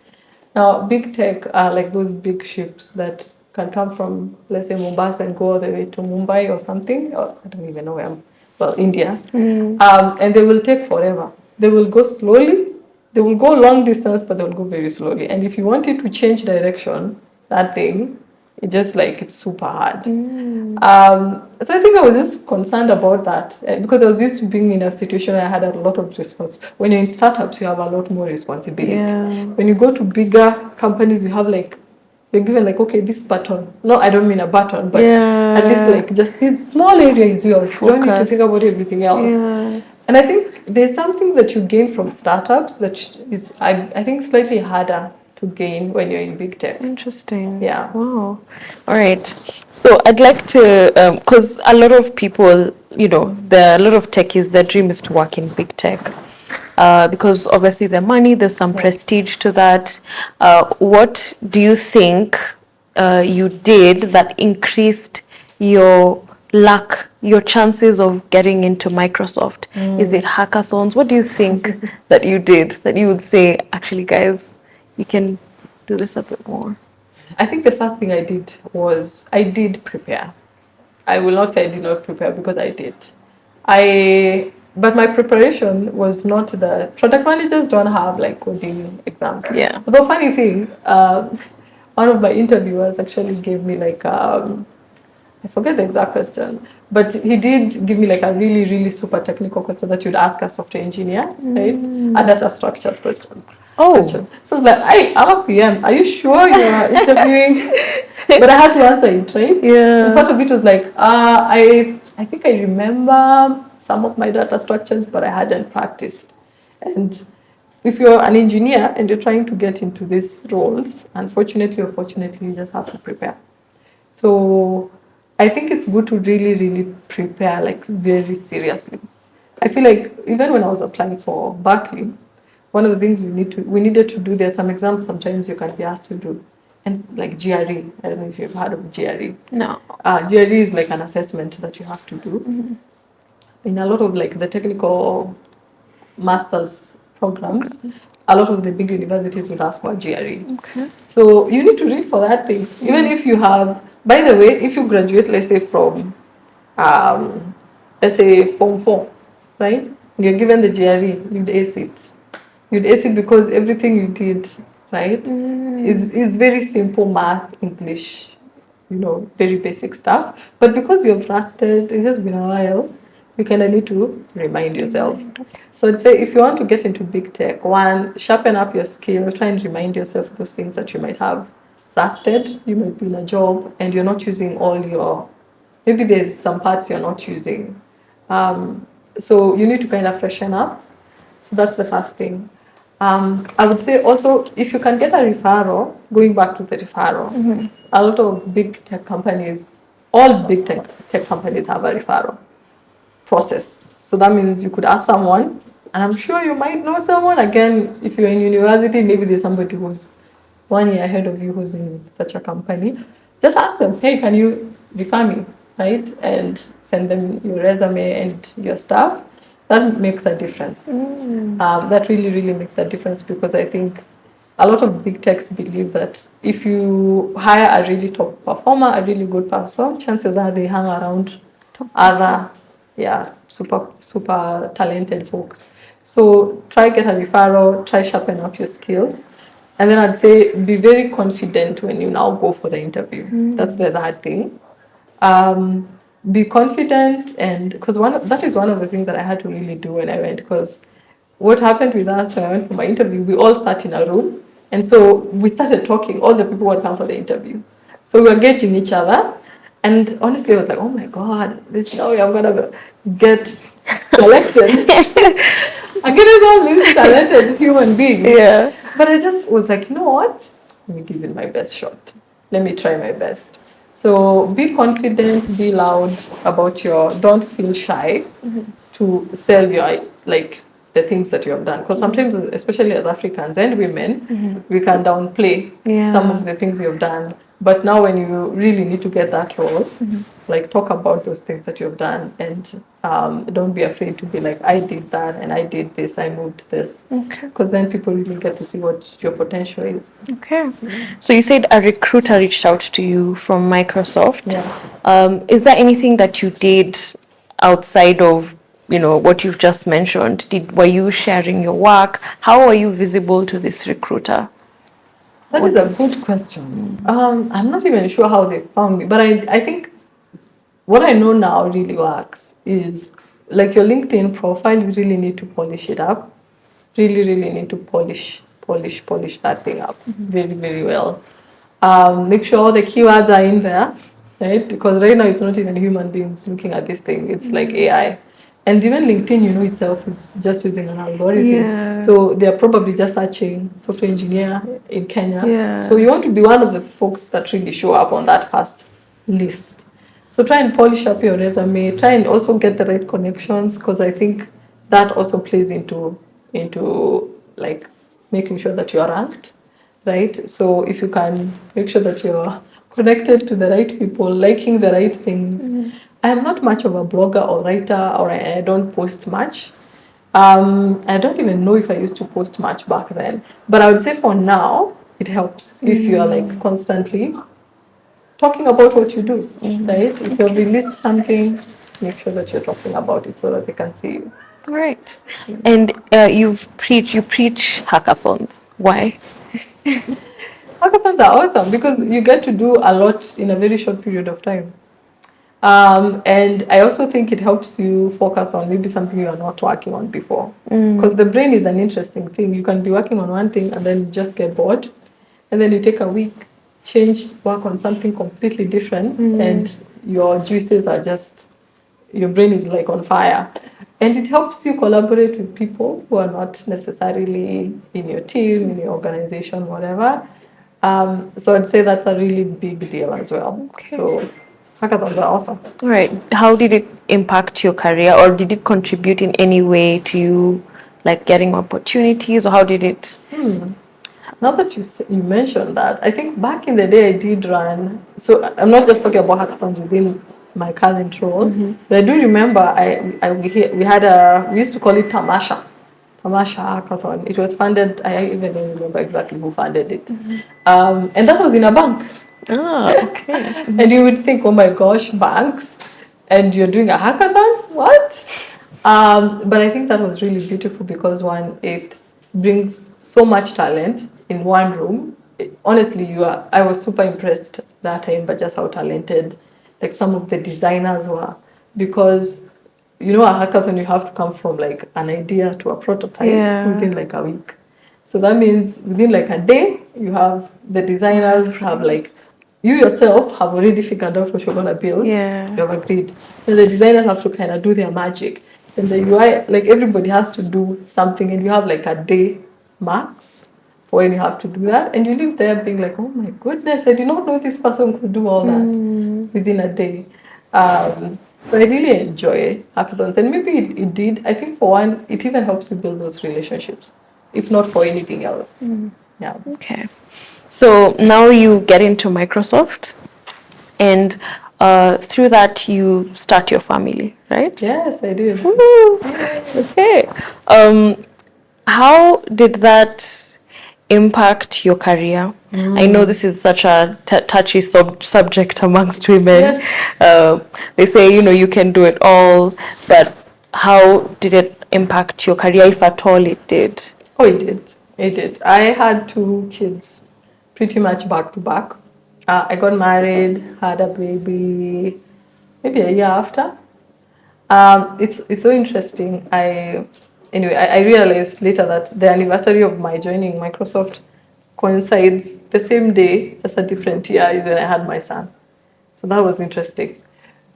Now, big tech are like those big ships that can come from, let's say, Mombasa and go all the way to Mumbai or something, or I don't even know where, well, India. And they will take forever. They will go slowly, they will go long distance, but they will go very slowly. And if you want it to change direction, that thing, it's super hard. So I think I was just concerned about that because I was used to being in a situation where I had a lot of when you're in startups, you have a lot more responsibility. Yeah. When you go to bigger companies, you have you're given okay, this button. No, I don't mean a button, but at least just this small area is yours. You don't need to think about everything else. Yeah. And I think there's something that you gain from startups that is, I think, slightly harder to gain when you're in big tech. Interesting. Yeah. Wow. All right. So I'd like to, because a lot of people, there are a lot of techies, their dream is to work in big tech. Because obviously the money, there's some prestige to that. What do you think you did that increased your luck, your chances of getting into Microsoft? Is it hackathons? What do you think that you did that you would say, actually, guys, you can do this a bit more? I think the first thing I did was I did prepare. I will not say I did not prepare because I did. But my preparation was not the product managers don't have coding exams. Yeah. The funny thing, one of my interviewers actually gave me I forget the exact question, but he did give me a really, really super technical question that you'd ask a software engineer, right? A data structures question. Question. So it's I'm a PM. Are you sure you're interviewing? But I had to answer it, right? Yeah. And part of it was I think I remember some of my data structures, but I hadn't practiced. And if you're an engineer and you're trying to get into these roles, unfortunately or fortunately, you just have to prepare. So I think it's good to really, really prepare very seriously. I feel like even when I was applying for Berkeley, one of the things we needed to do, there's some exams sometimes you can be asked to do, and GRE. I don't know if you've heard of GRE. No. GRE is an assessment that you have to do. In a lot of the technical master's programs, a lot of the big universities would ask for GRE. Okay. So you need to read for that thing. Even if you have, by the way, if you graduate, let's say from, let's say Form 4, right? You're given the GRE, you'd ace it. You'd ace it because everything you did, right, is very simple math, English, very basic stuff. But because you've rusted, it's just been a while, you kind of need to remind yourself. So I'd say if you want to get into big tech, one, sharpen up your skill, try and remind yourself those things that you might have rusted. You might be in a job and you're not using maybe there's some parts you're not using. So you need to kind of freshen up. So that's the first thing. I would say also, if you can get a referral, going back to the referral, a lot of big tech companies, all big tech companies have a referral process. So that means you could ask someone, and I'm sure you might know someone. Again, if you're in university, maybe there's somebody who's 1 year ahead of you who's in such a company. Just ask them, hey, can you refer me, right? And send them your resume and your stuff. That makes a difference. That really, really makes a difference because I think a lot of big techs believe that if you hire a really top performer, a really good person, chances are they hang around other super talented folks. So try get a referral, try sharpen up your skills. And then I'd say be very confident when you now go for the interview. That's the hard thing. Be confident, and because that is one of the things that I had to really do when I went, because what happened with us when I went for my interview, we all sat in a room, and so we started talking, all the people who had come for the interview. So we were gauging each other, and honestly I was like, oh my god, this now I'm gonna get selected. Again, it's all these talented human beings. Yeah. But I just was like, you know what? Let me give it my best shot. Let me try my best. So be confident, be loud about don't feel shy to sell the things that you have done. Because sometimes, especially as Africans and women, we can downplay some of the things you've done. But now when you really need to get that role, like talk about those things that you've done, and don't be afraid to be like, I did that and I did this, I moved this. Okay. Because then people really get to see what your potential is. Okay. So you said a recruiter reached out to you from Microsoft. Yeah. Is there anything that you did outside of, what you've just mentioned? Were you sharing your work? How were you visible to this recruiter? That is a good question. I'm not even sure how they found me, but I think what I know now really works is like your LinkedIn profile, you really need to polish it up. Really, really need to polish that thing up very, very well. Make sure all the keywords are in there, right? Because right now it's not even human beings looking at this thing, it's like AI. And even LinkedIn, itself is just using an algorithm. Yeah. So they're probably just searching software engineer in Kenya. Yeah. So you want to be one of the folks that really show up on that first list. So try and polish up your resume. Try and also get the right connections, because I think that also plays into like making sure that you're ranked, right? So if you can make sure that you're connected to the right people, liking the right things. I am not much of a blogger or writer, or I don't post much. I don't even know if I used to post much back then, but I would say for now it helps if you are like constantly talking about what you do, right? If you've released something, make sure that you're talking about it so that they can see you. Right. And you preach hackathons. Why? Hackathons are awesome because you get to do a lot in a very short period of time. And I also think it helps you focus on maybe something you are not working on before. Because the brain is an interesting thing. You can be working on one thing and then just get bored. And then you take a week, work on something completely different, and your juices are just, your brain is like on fire. And it helps you collaborate with people who are not necessarily in your team, in your organization, whatever. So I'd say that's a really big deal as well. Okay. So hackathons are awesome. Right. How did it impact your career, or did it contribute in any way to you, like getting opportunities, or how did it? Now that you mentioned that, I think back in the day I did run. So I'm not just talking about hackathons within my current role, but I do remember we used to call it Tamasha Hackathon. It was funded. I even don't remember exactly who funded it, and that was in a bank. Ah, okay. And you would think, oh my gosh, banks, and you're doing a hackathon? What? But I think that was really beautiful because one, it brings so much talent in one room. Honestly, I was super impressed that time by just how talented like some of the designers were, because a hackathon, you have to come from like an idea to a prototype within like a week. So that means within like a day, you have the designers have like, you yourself have already figured out what you're going to build. Yeah. You have agreed. And the designers have to kind of do their magic. And the UI, like everybody has to do something, and you have like a day max for when you have to do that. And you live there being like, oh my goodness, I did not know this person could do all that within a day. So I really enjoy hackathons. And maybe it did. I think for one, it even helps you build those relationships, if not for anything else. Yeah. Okay. So now you get into Microsoft, and through that you start your family, right? Yes, I did. Woo! Okay. How did that impact your career? I know this is such a touchy subject amongst women. Yes. They say, you can do it all, but how did it impact your career, if at all it did? Oh, it did. It did. I had 2 kids pretty much back to back. I got married, had a baby maybe a year after. It's so interesting. I realized later that the anniversary of my joining Microsoft coincides the same day, just a different year, is when I had my son. So that was interesting.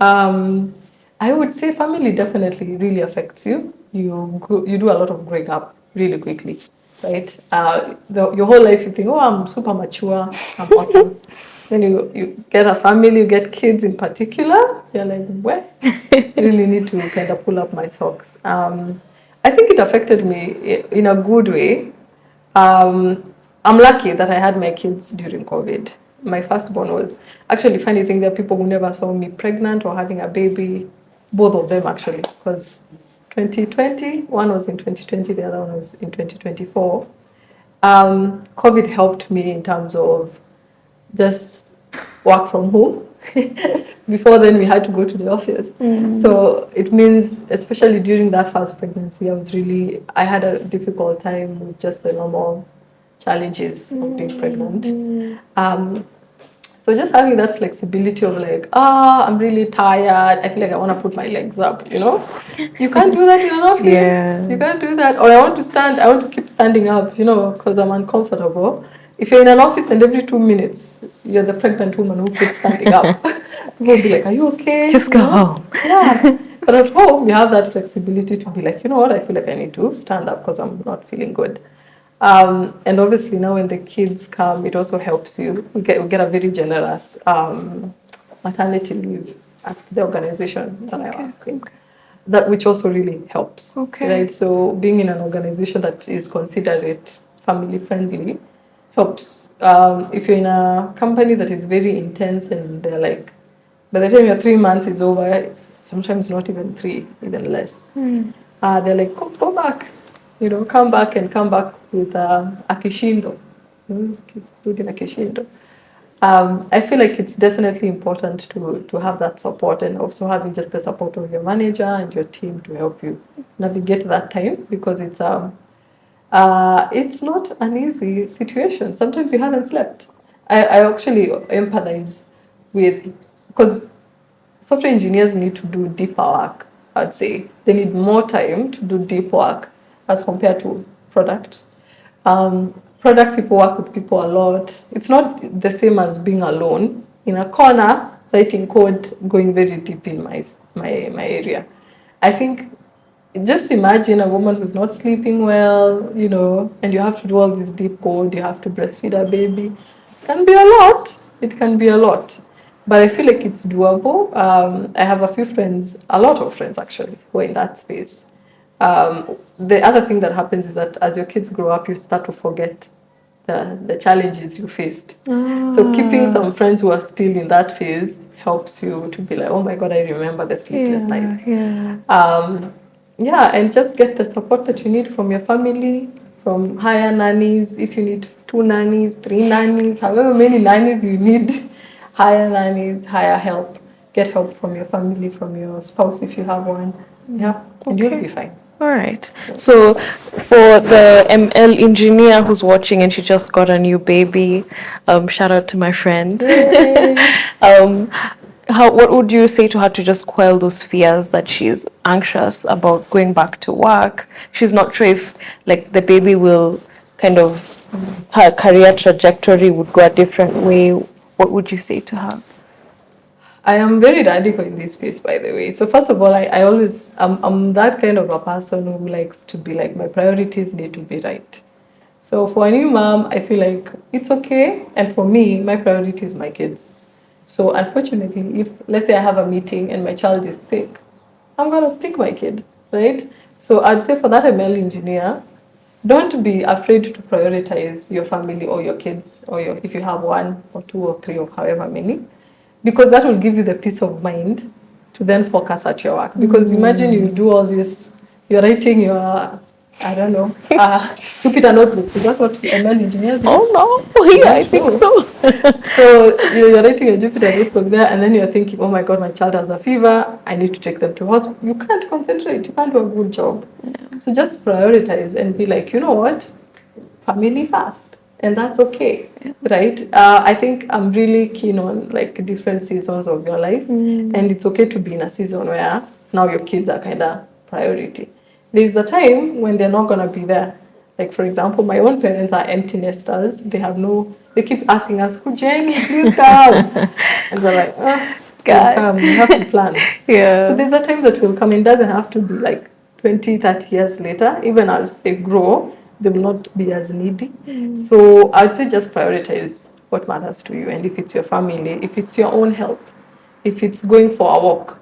I would say family definitely really affects you. You do a lot of growing up really quickly, right? Your whole life you think, oh, I'm super mature, I'm awesome. Then you get a family, you get kids in particular, you're like, where? I really need to kind of pull up my socks. I think it affected me in a good way. I'm lucky that I had my kids during COVID. my firstborn was actually funny thing. There are people who never saw me pregnant or having a baby. Both of them actually, because 2020, one was in 2020, the other one was in 2024. COVID helped me in terms of just work from home. Before then, we had to go to the office. So it means, especially during that first pregnancy, I had a difficult time with just the normal challenges of being pregnant. So just having that flexibility of like, I'm really tired. I feel like I want to put my legs up, you know? You can't do that in an office. Yeah. You can't do that. Or I want to keep standing up, you know, because I'm uncomfortable. If you're in an office and every 2 minutes you're the pregnant woman who keeps standing up, people will be like, are you okay? Just go home. Yeah. But at home, you have that flexibility to be like, you know what, I feel like I need to stand up because I'm not feeling good. And obviously now when the kids come, it also helps you. We get a very generous maternity leave at the organization that I work in. That which also really helps. Right. So being in an organization that is considerate, family friendly, helps. If you're in a company that is very intense and they're like, by the time your 3 months is over, sometimes not even three, even less. They're like, go back, you know, come back with a kishindo. Keep doing a kishindo. I feel like it's definitely important to have that support and also having just the support of your manager and your team to help you navigate that time because it's not an easy situation. Sometimes you haven't slept. I actually empathize with because software engineers need to do deeper work, I'd say. They need more time to do deep work as compared to product. Product people work with people a lot. It's not the same as being alone in a corner, writing code, going very deep in my area. I think just imagine a woman who's not sleeping well, you know, and you have to do all this deep code, you have to breastfeed a baby. It can be a lot. It can be a lot. But I feel like it's doable. I have a few friends, a lot of friends actually, who are in that space. The other thing that happens is that as your kids grow up, you start to forget the challenges you faced. So keeping some friends who are still in that phase helps you to be like, oh my God, I remember the sleepless nights. Yeah, and just get the support that you need from your family, from hire nannies. If you need 2 nannies, 3 nannies, however many nannies you need, hire nannies, hire help. Get help from your family, from your spouse if you have one. Yeah, and you'll be fine. All right. So for the ML engineer who's watching and she just got a new baby, shout out to my friend. What would you say to her to just quell those fears that she's anxious about going back to work? She's not sure if like the baby will kind of her career trajectory would go a different way. What would you say to her? I am very radical in this space, by the way. So first of all, I always, I'm that kind of a person who likes to be like, my priorities need to be right. So for a new mom, I feel like it's okay. And for me, my priority is my kids. So unfortunately, if let's say I have a meeting and my child is sick, I'm going to pick my kid, right? So I'd say for that ML engineer, don't be afraid to prioritize your family or your kids, or if you have one or two or three or however many, because that will give you the peace of mind to then focus at your work. Because imagine you do all this, you're writing your, I don't know, Jupyter notebooks. Is that what ML engineers use? Oh no, yeah, I think so. So you're writing a Jupyter notebook there, and then you're thinking, oh my God, my child has a fever. I need to take them to hospital. You can't concentrate. You can't do a good job. Yeah. So just prioritize and be like, you know what, family first, and that's okay, right? I think I'm really keen on like different seasons of your life, and it's okay to be in a season where now your kids are kind of priority. There's a time when they're not gonna be there. Like for example, my own parents are empty nesters. They keep asking us, "Oh, Jenny, please come," and we're like, God, come. We have to plan. Yeah. So there's a time that will come. It doesn't have to be like 20, 30 years later. Even as they grow, they will not be as needy. So I'd say just prioritize what matters to you. And if it's your family, if it's your own health, if it's going for a walk,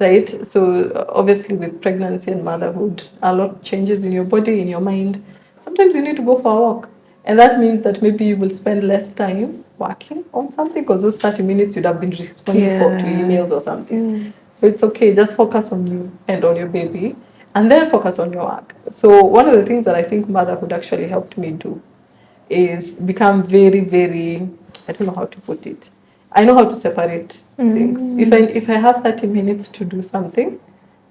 right? So obviously with pregnancy and motherhood, a lot changes in your body, in your mind. Sometimes you need to go for a walk. And that means that maybe you will spend less time working on something because those 30 minutes you'd have been responding to emails or something. So it's okay, just focus on you and on your baby and then focus on your work. So one of the things that I think motherhood actually helped me do is become very, very, I don't know how to put it. I know how to separate things. If I have 30 minutes to do something,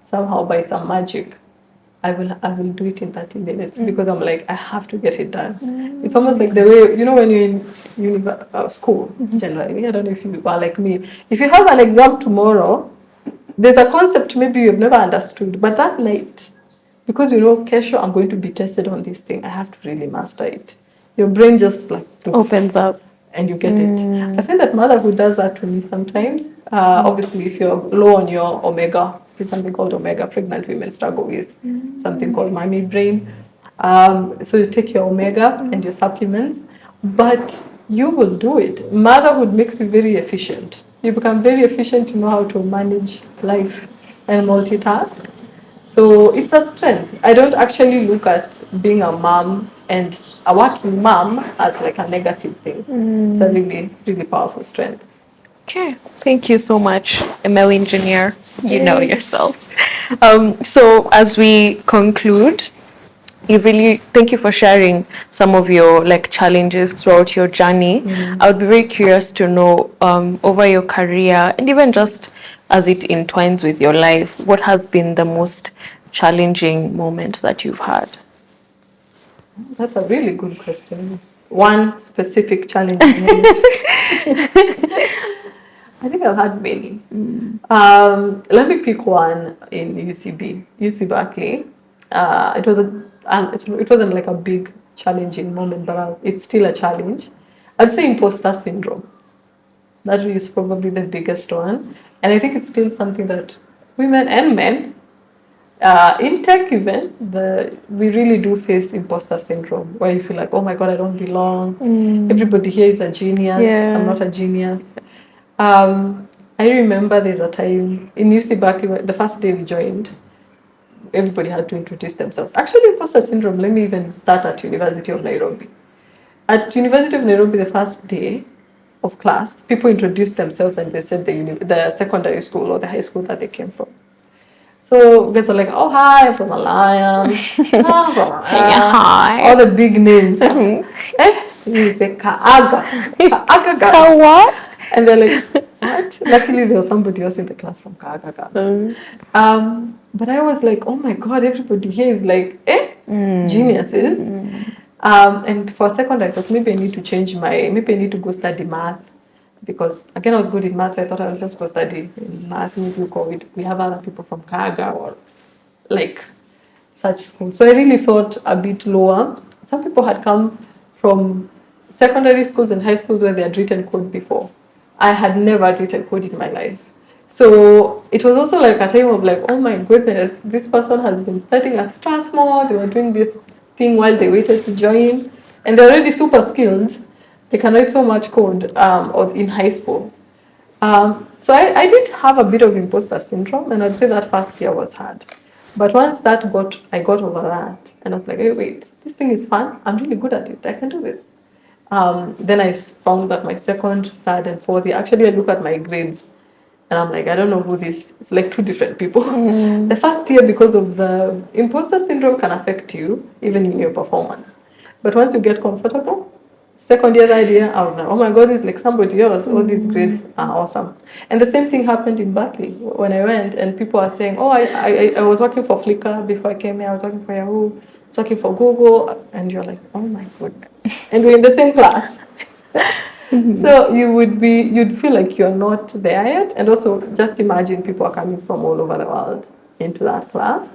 somehow by some magic, I will do it in 30 minutes because I'm like, I have to get it done. It's almost like the way, when you're in school, generally, I don't know if you are like me. If you have an exam tomorrow, there's a concept maybe you've never understood, but that night, because Kesho, I'm going to be tested on this thing, I have to really master it. Your brain just like opens up and you get it. I find that motherhood does that to me sometimes. Obviously, if you're low on your omega, there's something called omega, pregnant women struggle with something called mommy brain. So you take your omega and your supplements, but you will do it. Motherhood makes you very efficient. You become very efficient, you know how to manage life and multitask. So it's a strength. I don't actually look at being a mom and a working mom as like a negative thing. It's a really, really powerful strength. Okay, thank you so much, ML engineer. You know Yay. yourself. So as we conclude, thank you for sharing some of your challenges throughout your journey. I would be very curious to know over your career and even just as it entwines with your life, what has been the most challenging moment that you've had? That's a really good question. One specific challenging moment. I think I've had many. Let me pick one in UC Berkeley. It wasn't like a big challenging moment, but it's still a challenge. I'd say imposter syndrome. That is probably the biggest one, and I think it's still something that women and men, in tech even, we really do face imposter syndrome, where you feel like, oh my god, I don't belong. Everybody here is a genius. I'm not a genius. I remember there's a time in UC Berkeley, the first day we joined, everybody had to introduce themselves. Actually, imposter syndrome, let me even start at University of Nairobi. At University of Nairobi, the first day of class, people introduced themselves and they said the secondary school or the high school that they came from. So guys are like, oh hi, I'm from Alliance. Hi. All the big names. You say Kaaga girls. What? And they're like, what? Luckily there was somebody else in the class from Kaaga girls. But I was like, oh my god, everybody here is like, geniuses. And for a second I thought maybe I need to go study math. Because again, I was good in math, so I thought I would just go study in math. Maybe we have other people from Kaga or like such schools. So I really thought a bit lower. Some people had come from secondary schools and high schools where they had written code before. I had never written code in my life. So it was also like a time of like, oh my goodness, this person has been studying at Strathmore. They were doing this thing while they waited to join, and they're already super skilled. They can write so much code or in high school. So I did have a bit of imposter syndrome, and I'd say that first year was hard. But once I got over that, and I was like, hey, wait, this thing is fun. I'm really good at it. I can do this. Then I found that my second, third, and fourth year, actually I look at my grades, and I'm like, I don't know who this is. It's like two different people. The first year, because of the imposter syndrome, can affect you, even in your performance. But once you get comfortable, second year's idea, I was like, oh my god, it's like somebody else. All these grades are awesome. And the same thing happened in Berkeley when I went, and people are saying, oh, I was working for Flickr before I came here. I was working for Yahoo. I was working for Google, and you're like, oh my goodness. And we're in the same class. So you'd feel like you're not there yet. And also, just imagine people are coming from all over the world into that class,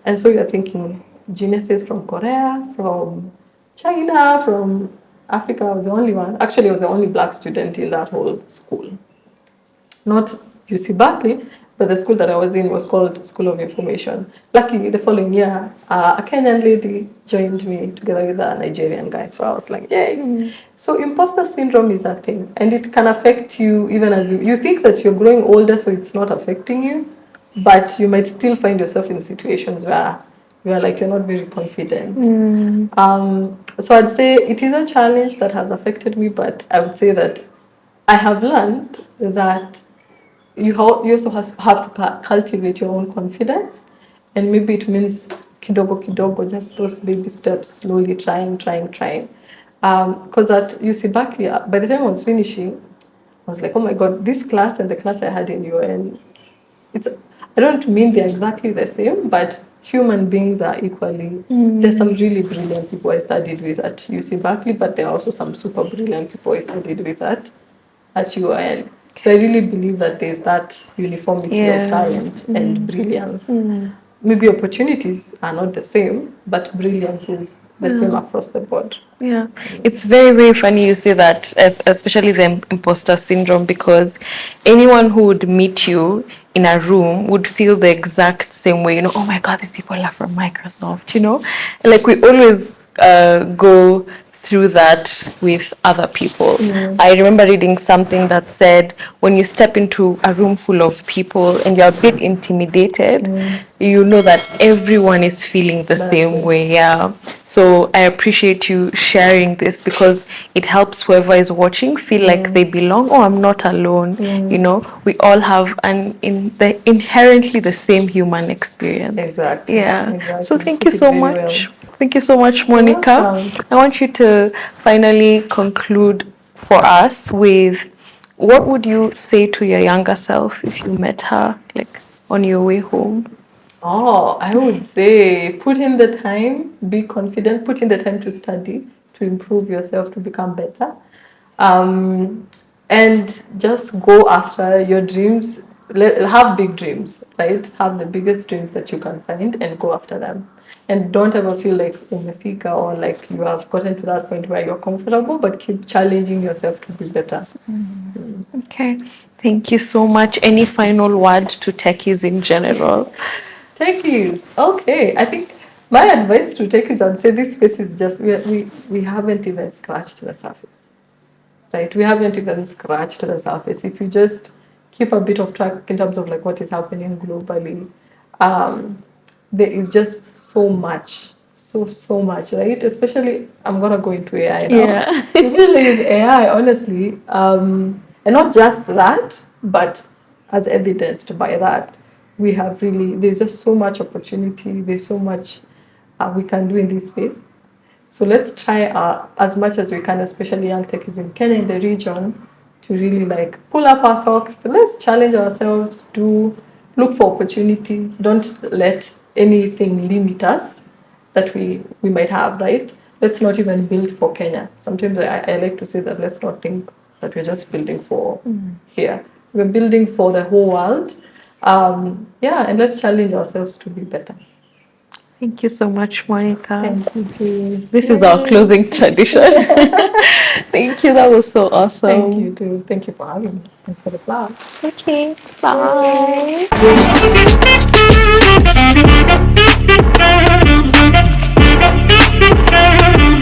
and so you're thinking geniuses from Korea, from China, from Africa. I was the only one. Actually, I was the only black student in that whole school. Not UC Berkeley, but the school that I was in was called School of Information. Luckily, the following year, a Kenyan lady joined me together with a Nigerian guy. So I was like, yay. So imposter syndrome is a thing, and it can affect you even as you think that you're growing older, so it's not affecting you, but you might still find yourself in situations where you are like, you're not very confident. So I'd say it is a challenge that has affected me, but I would say that I have learned that you also have to cultivate your own confidence, and maybe it means kidogo kidogo, just those baby steps, slowly trying. Because at UC Berkeley, by the time I was finishing, I was like, oh my god, this class and the class I had in UN, it's, I don't mean they're exactly the same, but human beings are equally. There's some really brilliant people I studied with at UC Berkeley, but there are also some super brilliant people I studied with at UN. So I really believe that there's that uniformity of talent and brilliance. Maybe opportunities are not the same, but brilliance is the same across the board. Yeah, it's very, very funny you say that, especially the imposter syndrome, because anyone who would meet you in a room would feel the exact same way. You know, oh my God, these people are from Microsoft, you know? Like we always go through that with other people. I remember reading something that said when you step into a room full of people and you're a bit intimidated, you know that everyone is feeling the same way. Yeah. So I appreciate you sharing this because it helps whoever is watching feel like they belong. Oh, I'm not alone. You know, we all have inherently the same human experience. Exactly. Yeah. Exactly. So thank you so much. Well. Thank you so much, Monicah. I want you to finally conclude for us with what would you say to your younger self if you met her, like on your way home? Oh, I would say put in the time, be confident, put in the time to study, to improve yourself, to become better. And just go after your dreams. Have big dreams, right? Have the biggest dreams that you can find and go after them. And don't ever feel like umefika or like you have gotten to that point where you're comfortable, but keep challenging yourself to be better. Okay. Thank you so much. Any final word to techies in general? Techies, okay. I think my advice to techies, I'd say this space is just, we haven't even scratched the surface, right? We haven't even scratched the surface. If you just keep a bit of track in terms of like what is happening globally, there is just so much, so much, right? Especially, I'm gonna go into AI now. Yeah. Especially with AI, honestly, and not just that, but as evidenced by that, we have really, there's just so much opportunity. There's so much we can do in this space. So let's try as much as we can, especially young techies in Kenya, in the region, to really like pull up our socks. Let's challenge ourselves, look for opportunities. Don't let anything limit us that we might have, right? Let's not even build for Kenya. Sometimes I like to say that let's not think that we're just building for here. We're building for the whole world. And let's challenge ourselves to be better. Thank you so much, Monicah. Thank you, too. This is our closing tradition. Thank you. That was so awesome. Thank you, too. Thank you for having me and for the class. Okay. Bye. Bye.